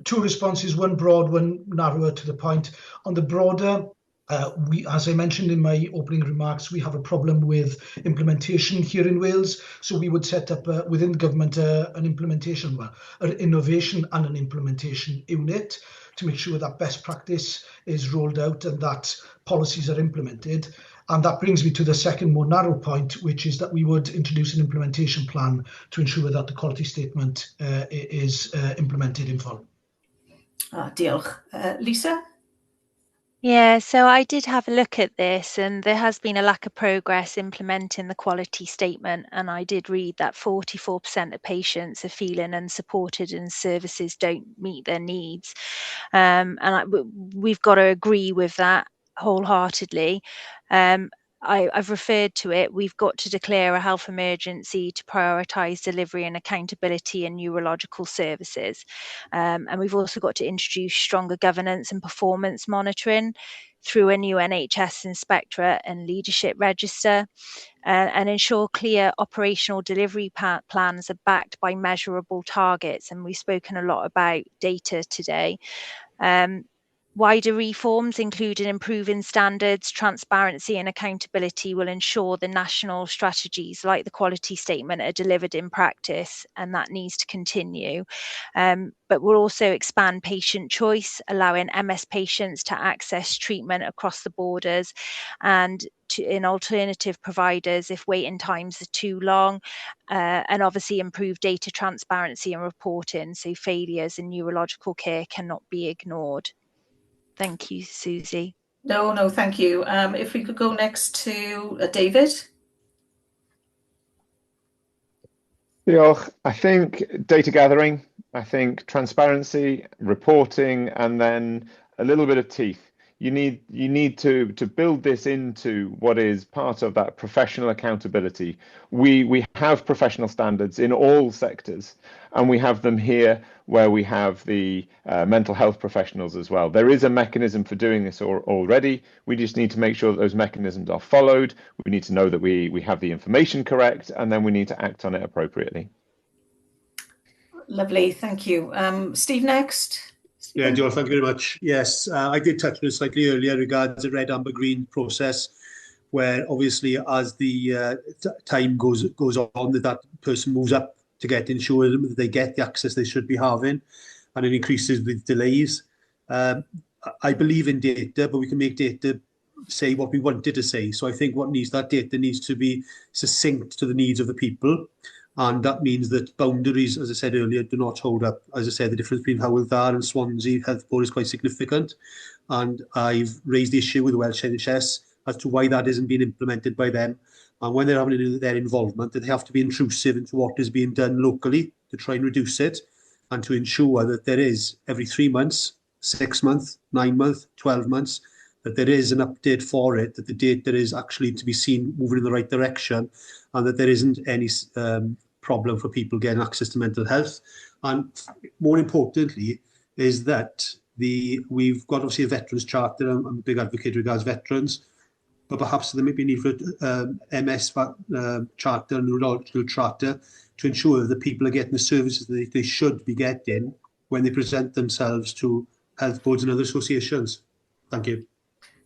Two responses, one broad, one narrower to the point. On the broader, as I mentioned in my opening remarks, we have a problem with implementation here in Wales. So we would set up within the government an implementation, an innovation and an implementation unit to make sure that best practice is rolled out and that policies are implemented. And that brings me to the second, more narrow point, which is that we would introduce an implementation plan to ensure that the quality statement is implemented in full. Diolch. Lisa? Yeah, so I did have a look at this, and there has been a lack of progress implementing the quality statement. And I did read that 44% of patients are feeling unsupported and services don't meet their needs. And we've got to agree with that. wholeheartedly. I've referred to it. We've got to declare a health emergency to prioritise delivery and accountability in neurological services. And we've also got to introduce stronger governance and performance monitoring through a new NHS inspectorate and leadership register, and ensure clear operational delivery plans are backed by measurable targets. And we've spoken a lot about data today. Wider reforms, including improving standards, transparency and accountability, will ensure the national strategies like the quality statement are delivered in practice, and that needs to continue. But we'll also expand patient choice, allowing MS patients to access treatment across the borders and in alternative providers if waiting times are too long, and obviously improve data transparency and reporting so failures in neurological care cannot be ignored. Thank you, Susie. No, thank you. If we could go next to David. Diolch. I think data gathering, I think transparency, reporting, and then a little bit of teeth. You need to build this into what is part of that professional accountability. We have professional standards in all sectors, and we have them here where we have the mental health professionals as well. There is a mechanism for doing this already. We just need to make sure that those mechanisms are followed. We need to know that we have the information correct, and then we need to act on it appropriately. Lovely, thank you. Steve, next. Yeah, Joel, thank you very much. Yes, I did touch on it slightly earlier regards the red, amber, green process, where obviously as the time goes on, that person moves up to get insured, that they get the access they should be having, and it increases with delays. I believe in data, but we can make data say what we want it to say. So I think that data needs to be succinct to the needs of the people. And that means that boundaries, as I said earlier, do not hold up. As I said, the difference between Hywel Dda and Swansea Health Board is quite significant. And I've raised the issue with the Welsh NHS as to why that isn't being implemented by them. And when they're having their involvement, that they have to be intrusive into what is being done locally to try and reduce it, and to ensure that there is every 3 months, 6 months, 9 months, 12 months, that there is an update for it, that the data is actually to be seen moving in the right direction, and that there isn't any problem for people getting access to mental health. And more importantly is that we've got obviously a veterans charter. I'm a big advocate regards veterans, but perhaps there may be a need for MS charter, neurological charter, to ensure that people are getting the services that they should be getting when they present themselves to health boards and other associations. Thank you.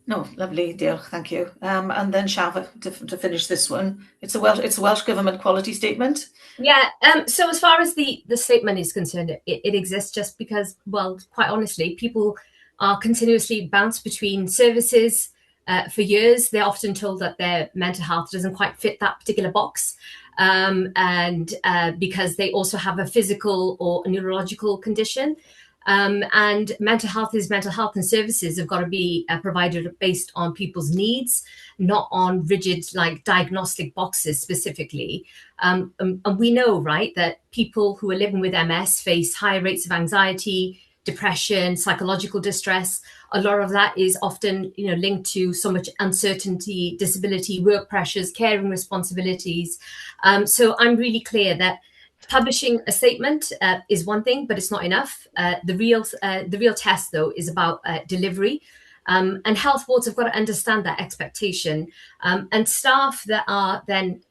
No, lovely, diolch, thank you. And then Shav, to finish this one, it's a Welsh Government quality statement. Yeah, so as far as the statement is concerned, it exists just because, well, quite honestly, people are continuously bounced between services for years. They're often told that their mental health doesn't quite fit that particular box, and because they also have a physical or a neurological condition. And mental health is mental health, and services have got to be provided based on people's needs, not on rigid like diagnostic boxes specifically. And we know, right, that people who are living with MS face higher rates of anxiety, depression, psychological distress. A lot of that is often, linked to so much uncertainty, disability, work pressures, caring responsibilities. So I'm really clear that publishing a statement is one thing, but it's not enough. The real test, though, is about delivery. And health boards have got to understand that expectation. And staff that are then,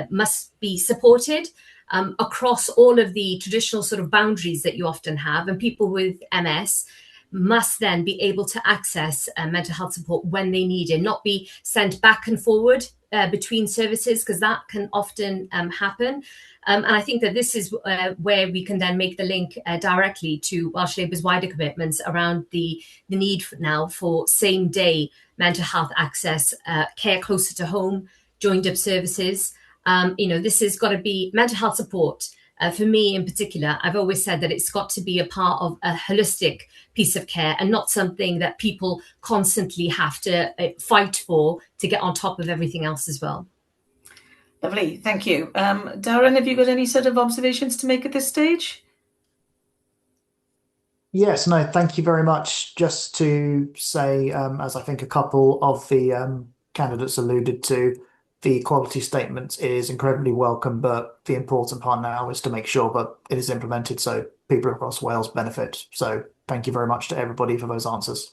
must be supported across all of the traditional sort of boundaries that you often have. And people with MS must then be able to access mental health support when they need it, not be sent back and forward between services, because that can often happen. And I think that this is where we can then make the link directly to Welsh Labour's wider commitments around the need now for same-day mental health access, care closer to home, joined-up services. This has got to be mental health support. For me in particular, I've always said that it's got to be a part of a holistic piece of care and not something that people constantly have to fight for to get on top of everything else as well. Lovely, thank you. Darren, have you got any sort of observations to make at this stage? Yes, no, thank you very much. Just to say, as I think a couple of the candidates alluded to, the quality statement is incredibly welcome, but the important part now is to make sure that it is implemented so people across Wales benefit. So thank you very much to everybody for those answers.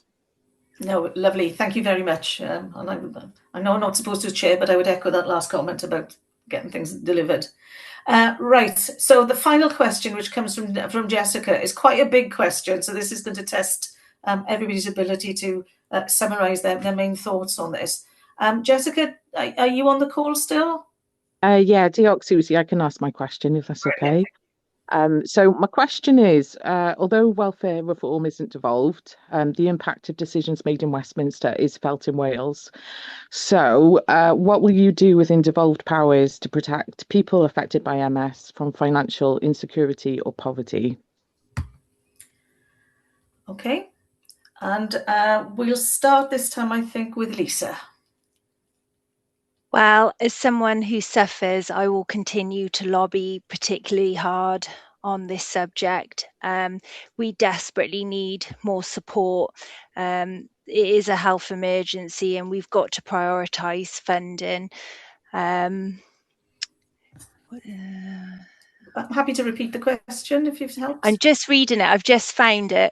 No, lovely. Thank you very much. And I know I'm not supposed to chair, but I would echo that last comment about getting things delivered. Right, so the final question, which comes from Jessica, is quite a big question. So this is going to test everybody's ability to summarise their main thoughts on this. Jessica, are you on the call still? Yeah, Diolch, Susie, I can ask my question if that's okay. So my question is, although welfare reform isn't devolved, the impact of decisions made in Westminster is felt in Wales. So what will you do within devolved powers to protect people affected by MS from financial insecurity or poverty? Okay, and we'll start this time, I think, with Lisa. Well, as someone who suffers, I will continue to lobby particularly hard on this subject. We desperately need more support. It is a health emergency and we've got to prioritise funding. I'm happy to repeat the question if you've helped. I'm just reading it. I've just found it.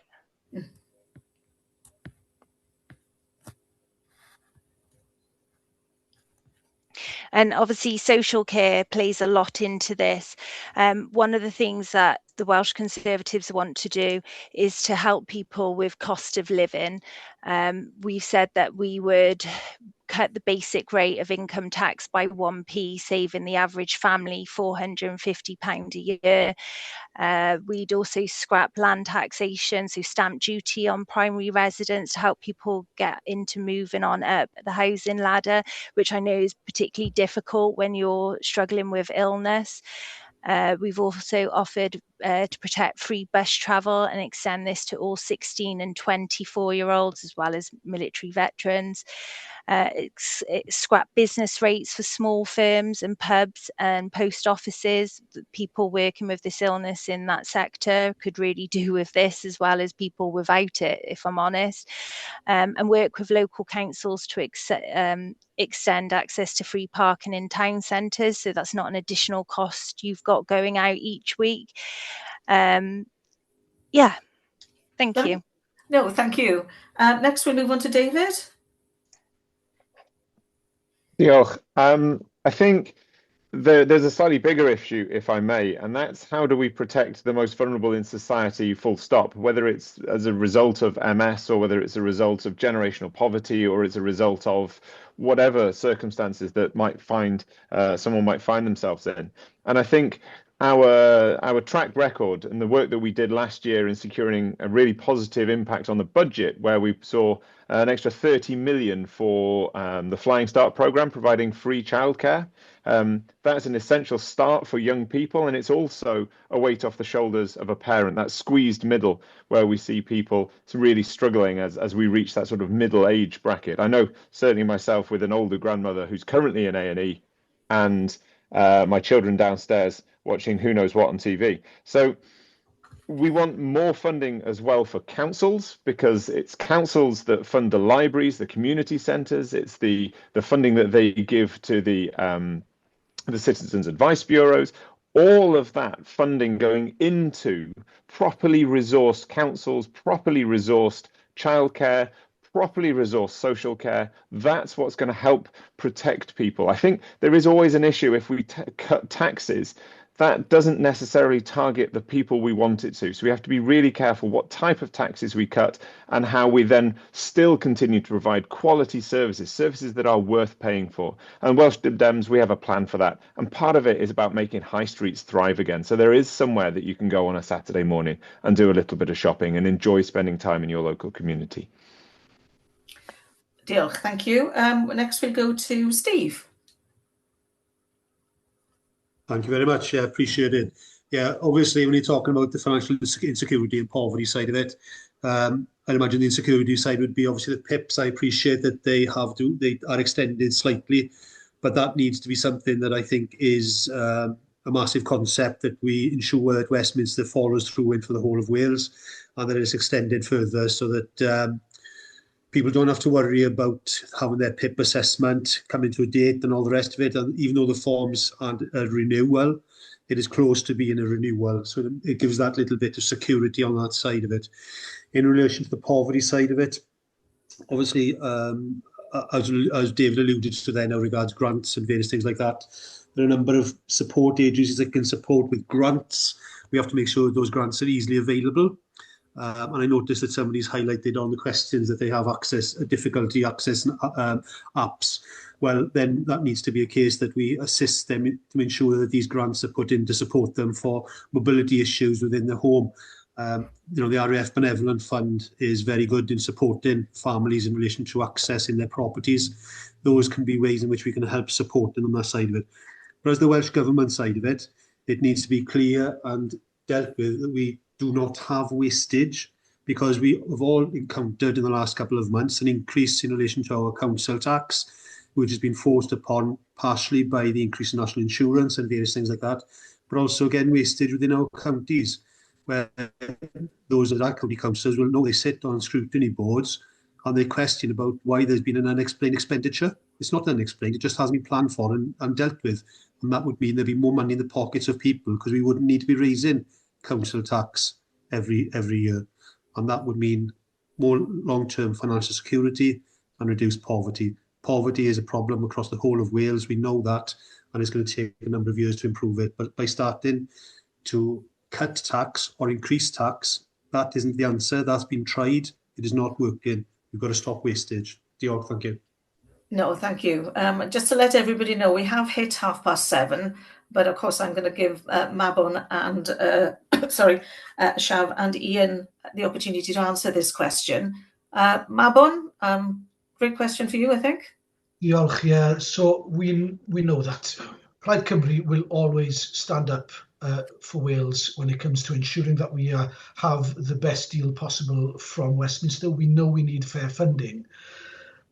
And obviously social care plays a lot into this. One of the things that the Welsh Conservatives want to do is to help people with cost of living. We've said that we would cut the basic rate of income tax by 1p, saving the average family £450 a year. We'd also scrap land taxation, so stamp duty on primary residence to help people get into moving on up the housing ladder, which I know is particularly difficult when you're struggling with illness. We've also offered to protect free bus travel and extend this to all 16 and 24-year-olds as well as military veterans. It's scrap business rates for small firms and pubs and post offices. People working with this illness in that sector could really do with this as well as people without it, if I'm honest. And work with local councils to extend access to free parking in town centres, so that's not an additional cost you've got going out each week. Yeah, thank you. No, thank you. Next we'll move on to David. Diolch. I think there's a slightly bigger issue, if I may, and that's how do we protect the most vulnerable in society, full stop, whether it's as a result of MS or whether it's a result of generational poverty or it's a result of whatever circumstances that someone might find themselves in. And I think our track record and the work that we did last year in securing a really positive impact on the budget, where we saw an extra 30 million for the Flying Start programme, providing free childcare. That's an essential start for young people, and it's also a weight off the shoulders of a parent, that squeezed middle where we see people really struggling as we reach that sort of middle age bracket. I know certainly myself with an older grandmother who's currently in A&E and my children downstairs watching who knows what on TV. So we want more funding as well for councils, because it's councils that fund the libraries, the community centres. It's the funding that they give to the citizens advice bureaus. All of that funding going into properly resourced councils, properly resourced childcare, properly resourced social care. That's what's going to help protect people. I think there is always an issue if we cut taxes. That doesn't necessarily target the people we want it to. So we have to be really careful what type of taxes we cut and how we then still continue to provide quality services that are worth paying for. And Welsh Dems, we have a plan for that. And part of it is about making high streets thrive again. So there is somewhere that you can go on a Saturday morning and do a little bit of shopping and enjoy spending time in your local community. Diolch, thank you. Next we'll go to Steve. Thank you very much. Yeah, appreciate it. Yeah, obviously, when you're talking about the financial insecurity and poverty side of it, I'd imagine the insecurity side would be obviously the PIPs. I appreciate that they are extended slightly, but that needs to be something that I think is a massive concept that we ensure that Westminster follows through in for the whole of Wales, and that it's extended further so that people don't have to worry about having their PIP assessment coming to a date and all the rest of it. And even though the forms aren't a renewal, it is close to being a renewal. So it gives that little bit of security on that side of it. In relation to the poverty side of it, obviously, as David alluded to there now regards grants and various things like that, there are a number of support agencies that can support with grants. We have to make sure that those grants are easily available. And I noticed that somebody's highlighted on the questions that they have difficulty accessing apps. Well, then that needs to be a case that we assist them to ensure that these grants are put in to support them for mobility issues within the home. The RAF Benevolent Fund is very good in supporting families in relation to accessing their properties. Those can be ways in which we can help support them on that side of it. Whereas the Welsh Government side of it, it needs to be clear and dealt with that we do not have wastage, because we have all encountered in the last couple of months an increase in relation to our council tax, which has been forced upon partially by the increase in national insurance and various things like that, but also again wastage within our counties, where those that are county councillors will know they sit on scrutiny boards and they question about why there's been an unexplained expenditure. It's not unexplained, it just hasn't been planned for and dealt with. And that would mean there'd be more money in the pockets of people, because we wouldn't need to be raising council tax every year. And that would mean more long-term financial security and reduced poverty. Poverty is a problem across the whole of Wales, we know that, and it's going to take a number of years to improve it. But by starting to cut tax or increase tax, that isn't the answer. That's been tried. It is not working. We've got to stop wastage. Diolch, thank you. No, thank you. Just to let everybody know, we have hit 7:30, but of course I'm going to give Mabon and Shav and Ian the opportunity to answer this question. Mabon, great question for you, I think. Diolch, yeah. So we know that Plaid Cymru will always stand up for Wales when it comes to ensuring that we have the best deal possible from Westminster. We know we need fair funding.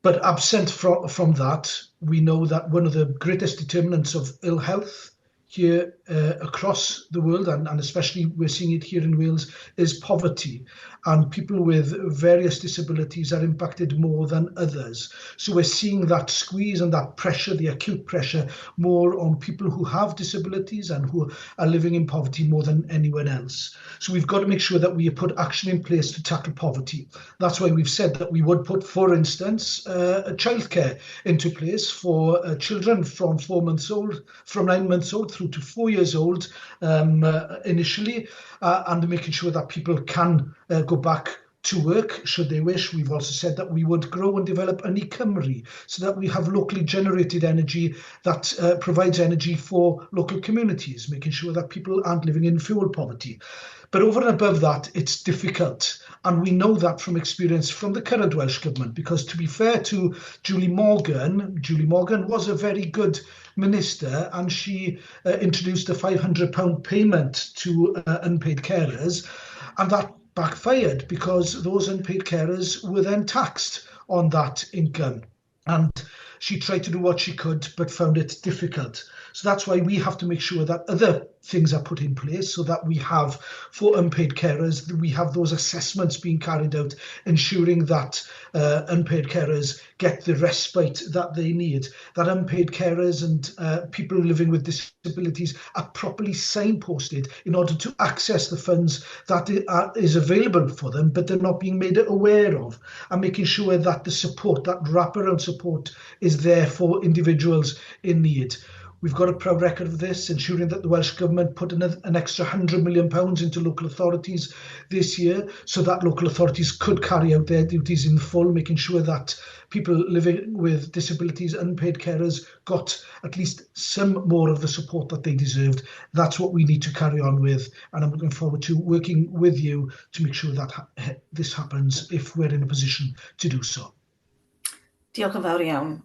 But absent from that, we know that one of the greatest determinants of ill health here across the world, and especially we're seeing it here in Wales, is poverty. And people with various disabilities are impacted more than others. So we're seeing that squeeze and that pressure, the acute pressure, more on people who have disabilities and who are living in poverty more than anyone else. So we've got to make sure that we put action in place to tackle poverty. That's why we've said that we would put, for instance, childcare into place for children from 9 months old through to 4 years old initially, and making sure that people can go back to work should they wish. We've also said that we would grow and develop Cymru so that we have locally generated energy that provides energy for local communities, making sure that people aren't living in fuel poverty. But over and above that, it's difficult. And we know that from experience from the current Welsh Government, because to be fair to Julie Morgan was a very good minister, and she introduced a £500 payment to unpaid carers, and that backfired because those unpaid carers were then taxed on that income. And she tried to do what she could, but found it difficult. So that's why we have to make sure that other things are put in place so that we have, for unpaid carers, we have those assessments being carried out, ensuring that unpaid carers get the respite that they need, that unpaid carers and people living with disabilities are properly signposted in order to access the funds that is available for them, but they're not being made aware of, and making sure that the support, that wraparound support, is there for individuals in need. We've got a proud record of this, ensuring that the Welsh Government put an extra £100 million into local authorities this year so that local authorities could carry out their duties in full, making sure that people living with disabilities, unpaid carers, got at least some more of the support that they deserved. That's what we need to carry on with, and I'm looking forward to working with you to make sure that this happens if we're in a position to do so. Diolch yn fawr iawn.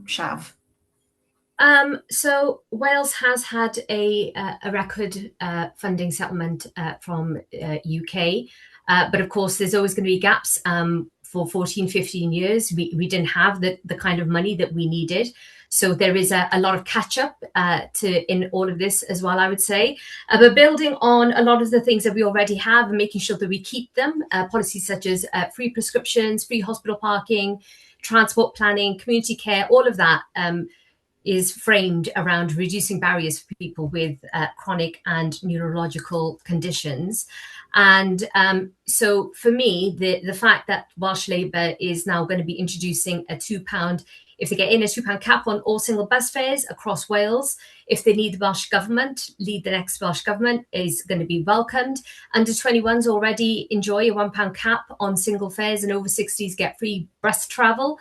Shav. So Wales has had a record funding settlement from UK, but of course there's always going to be gaps for 14, 15 years. We didn't have the kind of money that we needed. So there is a lot of catch up in all of this as well, I would say. But building on a lot of the things that we already have and making sure that we keep them, policies such as free prescriptions, free hospital parking, transport planning, community care, all of that is framed around reducing barriers for people with chronic and neurological conditions. And so for me, the fact that Welsh Labour is now going to be introducing a £2, if they get in, a £2 cap on all single bus fares across Wales, if they need the Welsh Government, lead the next Welsh Government, is going to be welcomed. Under 21s already enjoy a £1 cap on single fares, and over 60s get free bus travel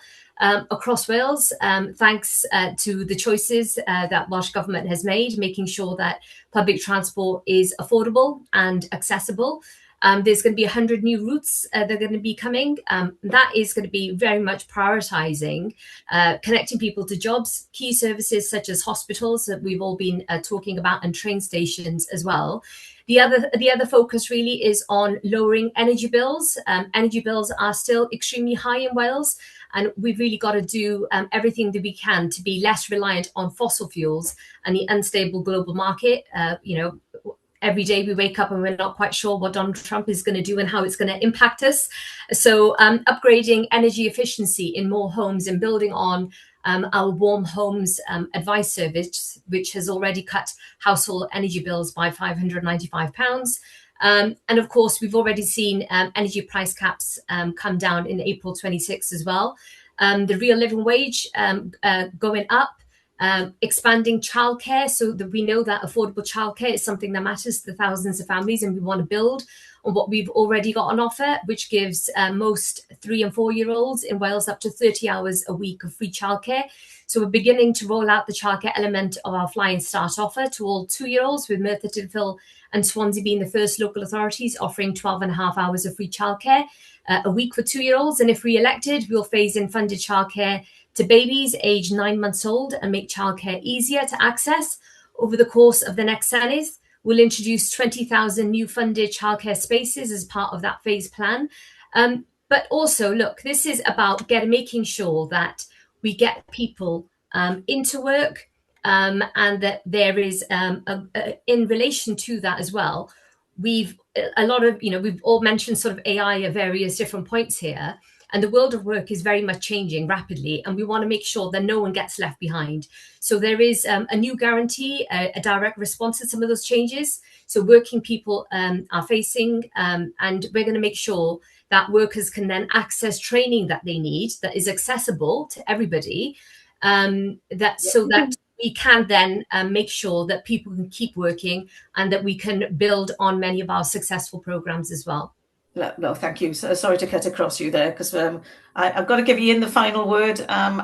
across Wales, thanks to the choices that Welsh Government has made, making sure that public transport is affordable and accessible. There's going to be 100 new routes that are going to be coming. That is going to be very much prioritising connecting people to jobs, key services such as hospitals that we've all been talking about, and train stations as well. The other focus really is on lowering energy bills. Energy bills are still extremely high in Wales, and we've really got to do everything that we can to be less reliant on fossil fuels and the unstable global market. Every day we wake up and we're not quite sure what Donald Trump is going to do and how it's going to impact us. So upgrading energy efficiency in more homes and building on our Warm Homes advice service, which has already cut household energy bills by £595. And of course, we've already seen energy price caps come down in April 26 as well. The real living wage going up. Expanding childcare, so that we know that affordable childcare is something that matters to thousands of families, and we want to build on what we've already got on offer, which gives most 3 and 4 year olds in Wales up to 30 hours a week of free childcare. So we're beginning to roll out the childcare element of our Flying Start offer to all 2-year-olds, with Merthyr Tydfil and Swansea being the first local authorities offering 12.5 hours of free childcare a week for 2-year-olds. And if re-elected, we'll phase in funded childcare to babies aged 9 months old and make childcare easier to access. Over the course of the next Senedd, we'll introduce 20,000 new funded childcare spaces as part of that phase plan. But also, look, this is about making sure that we get people into work, and that there is, in relation to that as well, we've all mentioned sort of AI at various different points here. And the world of work is very much changing rapidly, and we want to make sure that no one gets left behind. So there is a new guarantee, a direct response to some of those changes. So working people are facing, and we're going to make sure that workers can then access training that they need, that is accessible to everybody, so that we can then make sure that people can keep working, and that we can build on many of our successful programs as well. No, thank you. So, sorry to cut across you there, because I've got to give Ian the final word, and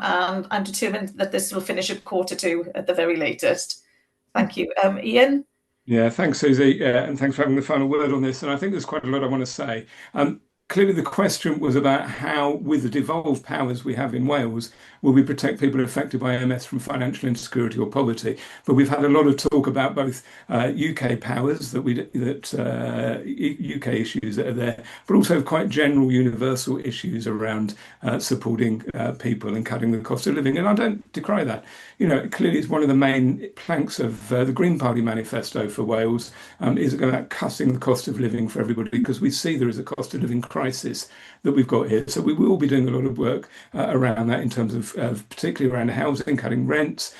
I'm determined that this will finish at 1:45 at the very latest. Thank you. Ian? Yeah, thanks, Susie, and thanks for having the final word on this. And I think there's quite a lot I want to say. Clearly, the question was about how, with the devolved powers we have in Wales, will we protect people affected by MS from financial insecurity or poverty? But we've had a lot of talk about both UK powers, UK issues that are there, but also quite general universal issues around supporting people and cutting the cost of living. And I don't decry that. Clearly, it's one of the main planks of the Green Party manifesto for Wales, is about cutting the cost of living for everybody, because we see there is a cost of living crisis that we've got here. So we will be doing a lot of work around that, in terms of particularly around housing, cutting rents,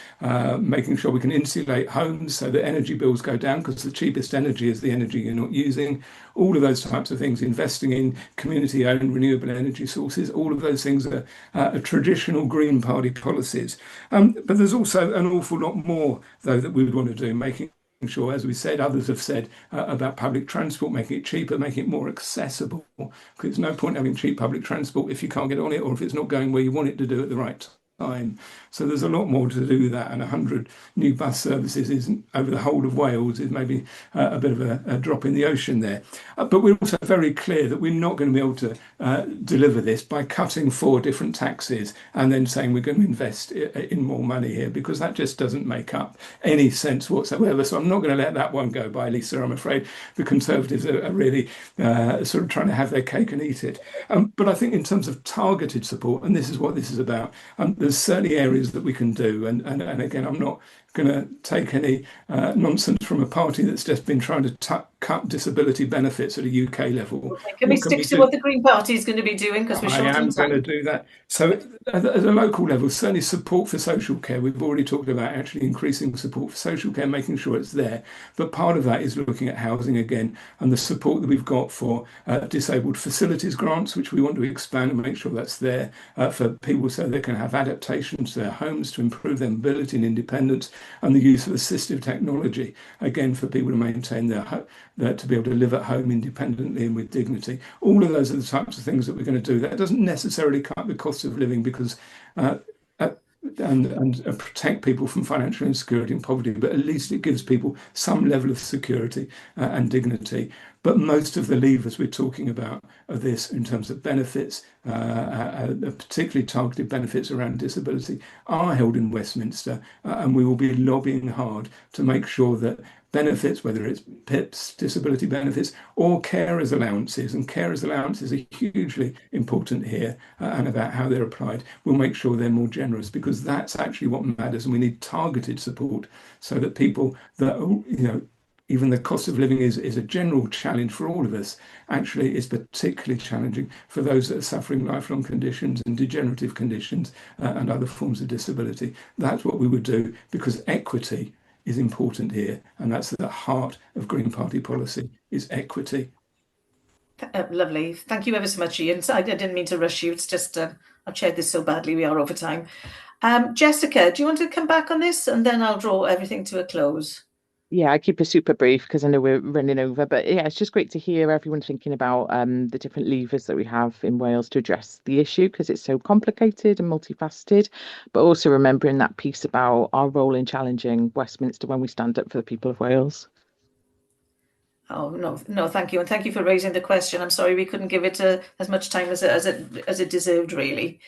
making sure we can insulate homes so that energy bills go down, because the cheapest energy is the energy you're not using. All of those types of things, investing in community-owned renewable energy sources, all of those things are traditional Green Party policies. But there's also an awful lot more, though, that we would want to do, making sure, as we said, others have said, about public transport, making it cheaper, making it more accessible. Because there's no point having cheap public transport if you can't get on it, or if it's not going where you want it to do at the right time. So there's a lot more to do that, and 100 new bus services isn't over the whole of Wales is maybe a bit of a drop in the ocean there. But we're also very clear that we're not going to be able to deliver this by cutting 4 different taxes and then saying we're going to invest in more money here, because that just doesn't make up any sense whatsoever. So I'm not going to let that one go by, Lisa. I'm afraid the Conservatives are really sort of trying to have their cake and eat it. But I think in terms of targeted support, and this is what this is about, there's certainly areas that we can do. And again, I'm not going to take any nonsense from a party that's just been trying to cut disability benefits at a UK level. Okay. Can we stick to what the Green Party is going to be doing? Because we're short on time. I am going to do that. So at a local level, certainly support for social care. We've already talked about actually increasing support for social care, making sure it's there. But part of that is looking at housing again, and the support that we've got for disabled facilities grants, which we want to expand and make sure that's there for people so they can have adaptations to their homes to improve their mobility and independence, and the use of assistive technology, again, for people to maintain to be able to live at home independently and with dignity. All of those are the types of things that we're going to do. That doesn't necessarily cut the cost of living, because and protect people from financial insecurity and poverty, but at least it gives people some level of security and dignity. But most of the levers we're talking about are this in terms of benefits, particularly targeted benefits around disability, are held in Westminster, and we will be lobbying hard to make sure that benefits, whether it's PIPs, disability benefits, or carers allowances, and carers allowances are hugely important here, and about how they're applied. We'll make sure they're more generous, because that's actually what matters, and we need targeted support so that people that, even the cost of living is a general challenge for all of us, actually is particularly challenging for those that are suffering lifelong conditions and degenerative conditions and other forms of disability. That's what we would do, because equity is important here, and that's at the heart of Green Party policy, is equity. Lovely. Thank you ever so much, Ian. I didn't mean to rush you. It's just I've chaired this so badly, we are over time. Jessica, do you want to come back on this, and then I'll draw everything to a close? Yeah, I keep it super brief because I know we're running over, but yeah, it's just great to hear everyone thinking about the different levers that we have in Wales to address the issue, because it's so complicated and multifaceted, but also remembering that piece about our role in challenging Westminster when we stand up for the people of Wales. Oh, no, thank you. And thank you for raising the question. I'm sorry we couldn't give it as much time as it deserved, really.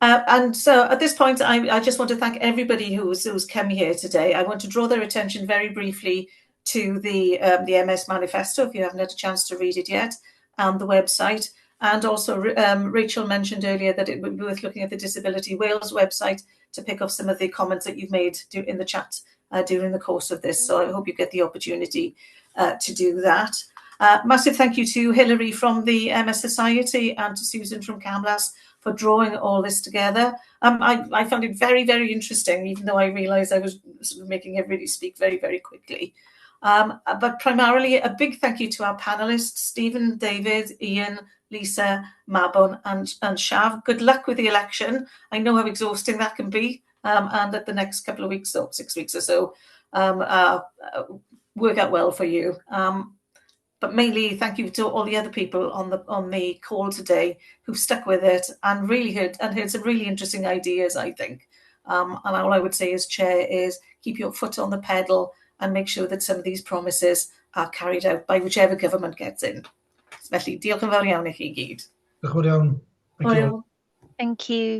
And so at this point, I just want to thank everybody who's come here today. I want to draw their attention very briefly to the MS manifesto, if you haven't had a chance to read it yet, and the website. And also, Rachel mentioned earlier that it would be worth looking at the Disability Wales website to pick up some of the comments that you've made in the chat during the course of this. So I hope you get the opportunity to do that. Massive thank you to Hilary from the MS Society and to Susan from Camlas for drawing all this together. I found it very, very interesting, even though I realised I was sort of making everybody speak very, very quickly. But primarily, a big thank you to our panelists, Stephen, David, Ian, Lisa, Mabon and Shav. Good luck with the election. I know how exhausting that can be, and that the next couple of weeks or 6 weeks or so work out well for you. But mainly, thank you to all the other people on the call today who've stuck with it and really heard some really interesting ideas, I think. And all I would say as chair is keep your foot on the pedal and make sure that some of these promises are carried out by whichever government gets in. Felly, diolch yn fawr iawn i chi gyd. Diolch yn fawr iawn. Thank you. Thank you.